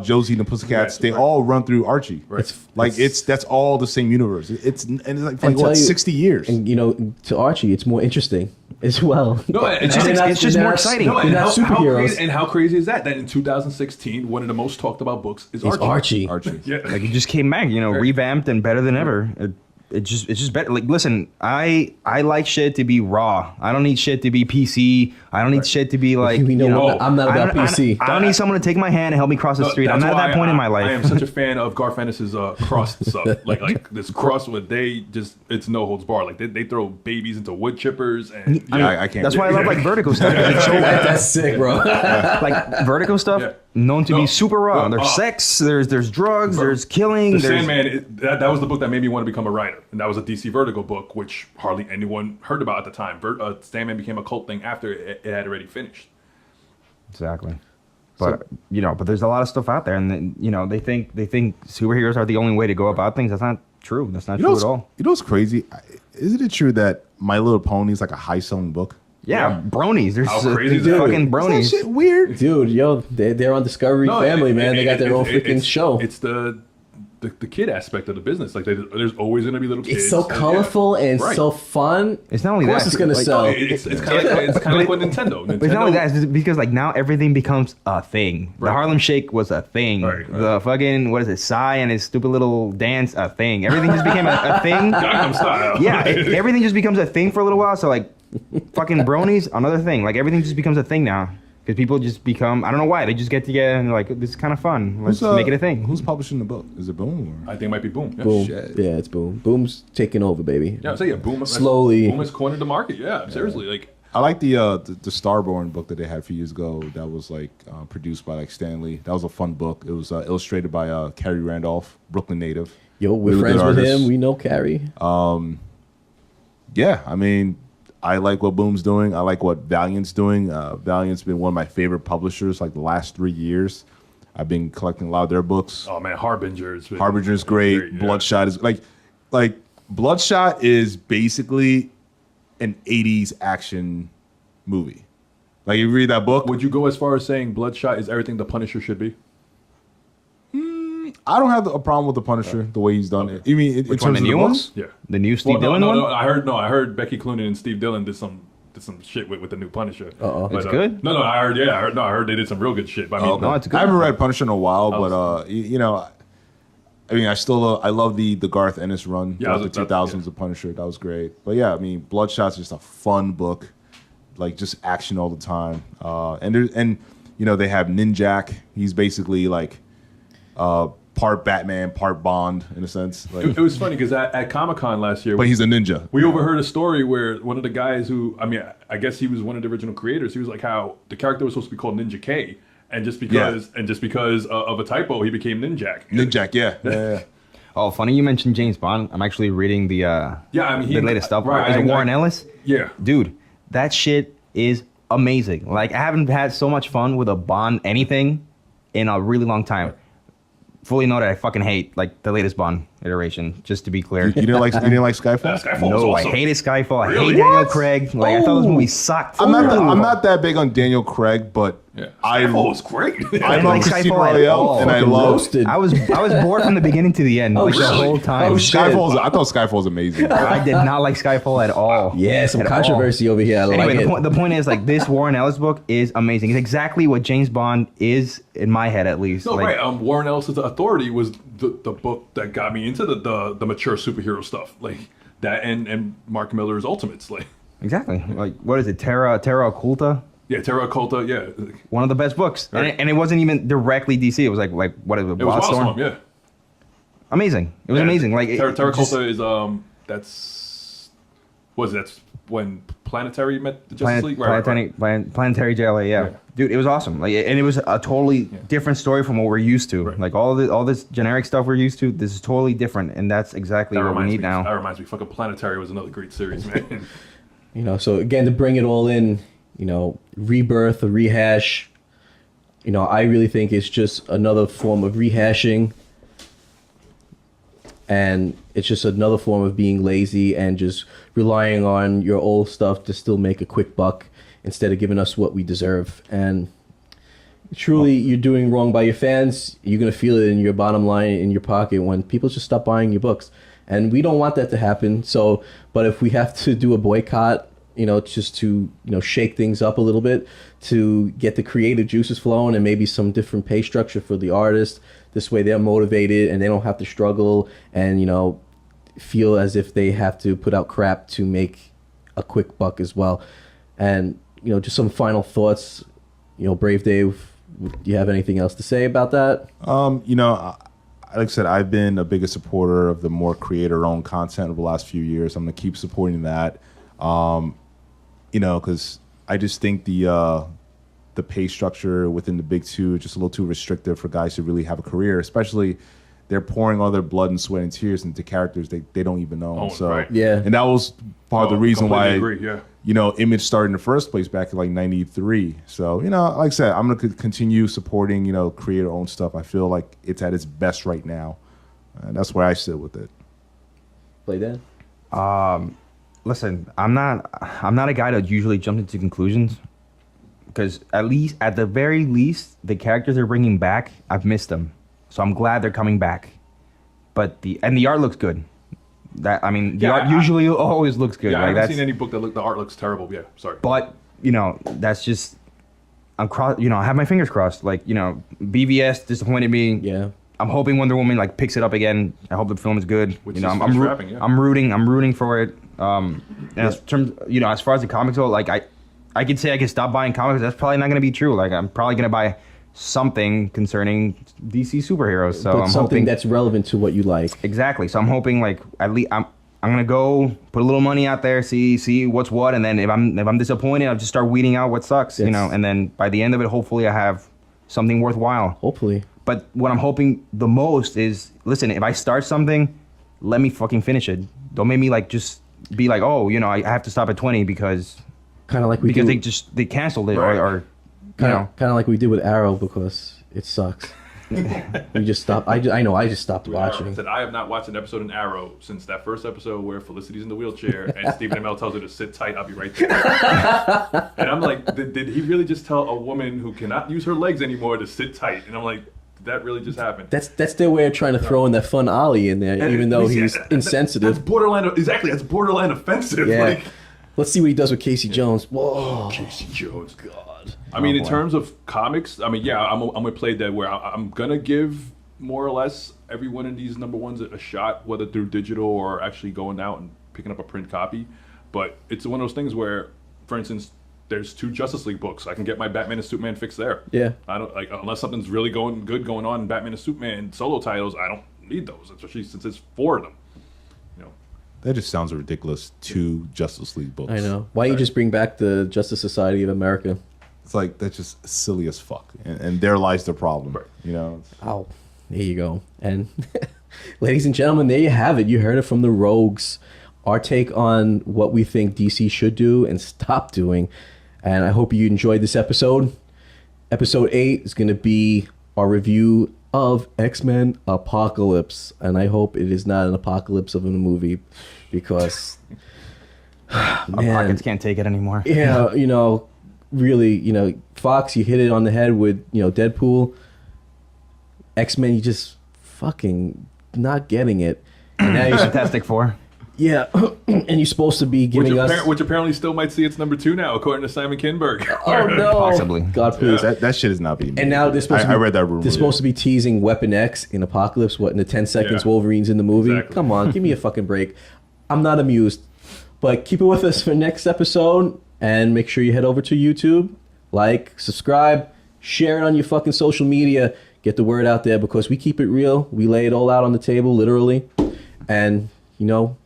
Josie and the Pussycats, they all run through Archie. Right. That's all the same universe. It's like for what, 60 years. And you know, to Archie, it's more interesting as well. No, it's just more exciting. No, They're not superheroes. How crazy is that? That in 2016, one of the most talked about books is Archie. Archie. Yeah. Like, it just came back, you know, revamped and better than ever. It's just better. Like, listen, I like shit to be raw. I don't need shit to be PC. I don't need shit to be like, I'm not about PC. I don't need someone to take my hand and help me cross the street. I'm not at that point in my life. I am such a fan of Garth Ennis's cross stuff. Like this cross where it's no holds bar. Like they throw babies into wood chippers and I can't. That's why I love like Vertigo stuff. That's sick, bro. Like Vertigo stuff, known to be super raw. There's sex, there's drugs, there's killing. The Sandman, that was the book that made me want to become a writer. And that was a DC Vertigo book, which hardly anyone heard about at the time. Sandman became a cult thing after it had already finished. Exactly. But but there's a lot of stuff out there, and they think superheroes are the only way to go about things. That's not true. That's not true at all. You know what's crazy? Isn't it true that My Little Pony is like a high-selling book? Yeah, bronies. There's crazy is that? fucking bronies. Is that shit weird? Dude, they're on Discovery Family, man. They got their own freaking show. It's the kid aspect of the business. Like there's always going to be little kids. It's so colorful and so fun. It's not only of course that. it's going to sell. It's kind of like with Nintendo. But it's not only that. It's because like now everything becomes a thing. The Harlem Shake was a thing. Right. The fucking Psy and his stupid little dance a thing. Everything just became a thing. Gangnam Style. Yeah, everything just becomes a thing for a little while. So like fucking bronies, another thing. Like everything just becomes a thing now. Because people just become, I don't know why, they just get together and they're like, this is kind of fun. Let's make it a thing. Who's publishing the book? Is it Boom? Or? I think it might be Boom. Yeah. Boom. Shit. Yeah, it's Boom. Boom's taking over, baby. Yeah, I'm saying Boom. Slowly. Boom has cornered the market. Yeah, seriously. Like, I like the Starborn book that they had a few years ago. That was like produced by like Stanley. That was a fun book. It was illustrated by Carrie Randolph, Brooklyn native. Yo, we're Really friends good with artist. him. We know Carrie. Yeah, I mean, I like what Boom's doing. I like what Valiant's doing. Valiant's been one of my favorite publishers like the last 3 years. I've been collecting a lot of their books. oh man, Harbinger's Great. yeah. Bloodshot is like Bloodshot is basically an 80s action movie. Like you read that book, Would you go as far as saying Bloodshot is everything the Punisher should be? I don't have a problem with the Punisher the way he's done it. You mean in Which terms one, the of new the one? books? Yeah. The new Steve Dillon no, one? I heard Becky Cloonan and Steve Dillon did some shit with the new Punisher. Uh-oh. But, It's good? No, I heard they did some real good shit. But I mean, No, it's good. I haven't read Punisher in a while, but you know, I mean, I love the Garth Ennis run Yeah, throughout the 2000s of Punisher. That was great. But yeah, I mean, Bloodshot's just a fun book, like just action all the time. And you know, they have Ninjak. He's basically like part Batman, part Bond in a sense. Like, it was funny because at Comic-Con last year, but he's a ninja. we overheard a story where one of the guys who, I mean, I guess he was one of the original creators. He was like how the character was supposed to be called Ninja K, and just because of a typo, he became Ninjak. Ninjak, yeah. Oh, funny you mentioned James Bond. I'm actually reading the the latest stuff. right, Is it Warren Ellis? Yeah. Dude, that shit is amazing. Like, I haven't had so much fun with a Bond anything in a really long time. Fully know that I fucking hate like the latest Bond iteration. Just to be clear. You didn't like Skyfall? Skyfall was No, awesome. I hated Skyfall. Really? I hate Daniel What? Craig. Like, I thought those movies sucked. I'm not that big on Daniel Craig, but Yeah. I Skyfall was great. I didn't love like Casino Skyfall at Royale, all. and I Fucking love roasted. I was bored from the beginning to the end, like the really? whole time. Oh, shit. Skyfall. I thought Skyfall was amazing. I did not like Skyfall at all. Yeah, some At all. controversy over here. I Anyway, like it. the point is, like, this Warren Ellis book is amazing. It's exactly what James Bond is in my head, at least. No, like, right. Warren Ellis's Authority was the book that got me into the mature superhero stuff, like that, and Mark Miller's Ultimates, like Exactly. Like, what is it? Terra Occulta? yeah, Terra Occulta, yeah. One of the best books. Right. And it wasn't even directly DC. It was like what is it? It was Wildstorm, yeah. Amazing. It was Yeah, amazing. Like, Terra just- Occulta is that's when Planetary met the Justice League, right? Planetary JLA, yeah. Dude, it was awesome. Like, and it was a totally different story from what we're used to. Right. Like, all this generic stuff we're used to, this is totally different, and that's exactly what we need That now. reminds me, fucking Planetary was another great series, man. You know, so again, to bring it all in, you know, Rebirth or Rehash, you know, I really think it's just another form of rehashing. And it's just another form of being lazy and just relying on your old stuff to still make a quick buck instead of giving us what we deserve. And truly, you're doing wrong by your fans. You're going to feel it in your bottom line, in your pocket, when people just stop buying your books. And we don't want that to happen. So, but if we have to do a boycott, you know, just to, you know, shake things up a little bit to get the creative juices flowing and maybe some different pay structure for the artist. This way they're motivated and they don't have to struggle and, you know, feel as if they have to put out crap to make a quick buck as well. And, you know, just some final thoughts, you know, Brave Dave, do you have anything else to say about that? You know, like I said, I've been a bigger supporter of the more creator-owned content over the last few years. I'm going to keep supporting that. You know, because I just think the pay structure within the big two is just a little too restrictive for guys to really have a career, especially they're pouring all their blood and sweat and tears into characters they don't even know. Oh, so right. Yeah. And that was part of the reason why, completely agree, yeah. you know, Image started in the first place back in like 93. So, you know, like I said, I'm going to continue supporting, you know, creator-owned stuff. I feel like it's at its best right now. And that's where I sit with it. Play that. Listen, I'm not a guy that usually jumps into conclusions, because at the very least, the characters they're bringing back, I've missed them, so I'm glad they're coming back. But the art looks good. The art usually always looks good. Yeah, I like, haven't seen any book that the art looks terrible. Yeah, sorry. But, you know, that's just, I have my fingers crossed. Like, you know, BVS disappointed me. Yeah. I'm hoping Wonder Woman like picks it up again. I hope the film is good. Which you know, is I'm wrapping, yeah. I'm rooting for it. And as far as the comics go, like I could say I could stop buying comics. That's probably not going to be true. Like, I'm probably going to buy something concerning DC superheroes. So But I'm something hoping that's relevant to what you like. exactly. So I'm hoping like at least I'm gonna go put a little money out there, see what's what, and then if I'm disappointed, I'll just start weeding out what sucks, you Yes. know. And then by the end of it, hopefully I have something worthwhile. Hopefully. But what I'm hoping the most is, listen, if I start something, let me fucking finish it. Don't make me like just be like, oh, you know, I have to stop at 20 because Kind of like we because do. they canceled it Right. or you Kind know. of like we did with Arrow because it sucks. We just stopped. I know. I just stopped watching. Said I have not watched an episode in Arrow since that first episode where Felicity's in the wheelchair and Stephen Amell tells her to sit tight. I'll be right there. And I'm like, did he really just tell a woman who cannot use her legs anymore to sit tight? And I'm like, did that really just happen? That's their way of trying to throw in that fun Ollie in there, even though he's insensitive. That's borderline. Exactly. That's borderline offensive. Yeah. Like, Let's see what he does with Casey Jones. Whoa. Casey Jones. God. I mean, in terms of comics, I mean, yeah, I'm gonna play that where I'm gonna give more or less every one of these number ones a shot, whether through digital or actually going out and picking up a print copy. But it's one of those things where, for instance, there's 2 Justice League books. I can get my Batman and Superman fix there. Yeah. I don't like unless something's really going on in Batman and Superman solo titles. I don't need those, especially since it's 4 of them. You know. That just sounds ridiculous. 2 Justice League books. I know. Why don't you just bring back the Justice Society of America? It's like that's just silly as fuck, and there lies the problem. You know. Oh, there you go. And ladies and gentlemen, there you have it. You heard it from the Rogues. Our take on what we think DC should do and stop doing. And I hope you enjoyed this episode. Episode 8 is going to be our review of X-Men Apocalypse. And I hope it is not an apocalypse of a movie because, Our man, pockets can't take it anymore. yeah, you know, really, you know, Fox, you hit it on the head with, you know, Deadpool. X-Men, you just fucking not getting it. And now you're Fantastic Four. yeah, and you're supposed to be giving us. Which apparently still might see its number 2 now, according to Simon Kinberg. Oh no! Possibly. God please. That shit is not being. And now they're supposed to be, I read that rumor. They're supposed to be teasing Weapon X in Apocalypse. What in the 10 seconds Yeah. Wolverine's in the movie? Exactly. Come on, give me a fucking break. I'm not amused. But keep it with us for next episode, and make sure you head over to YouTube, like, subscribe, share it on your fucking social media. Get the word out there because we keep it real. We lay it all out on the table, literally, and you know,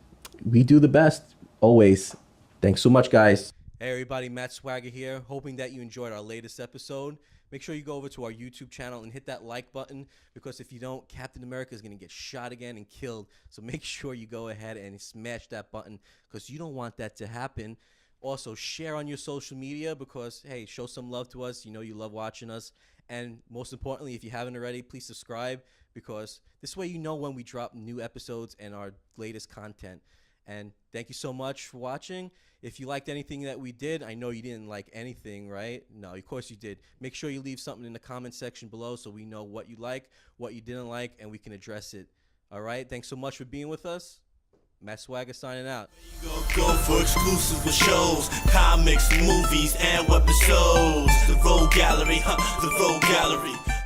we do the best always. Thanks so much, guys. Hey everybody, Matt Swagger here, hoping that you enjoyed our latest episode. Make sure you go over to our YouTube channel and hit that like button because if you don't, Captain America is going to get shot again and killed. So make sure you go ahead and smash that button because you don't want that to happen. Also, share on your social media because, hey, show some love to us. You know you love watching us. And most importantly, if you haven't already, please subscribe because this way you know when we drop new episodes and our latest content. And thank you so much for watching. If you liked anything that we did, I know you didn't like anything, right? No, of course you did. Make sure you leave something in the comment section below so we know what you like, what you didn't like, and we can address it. All right? Thanks so much for being with us. Matt Swagger signing out. Go for exclusive with shows, comics, movies, and webisodes. The Road Gallery, the Road Gallery.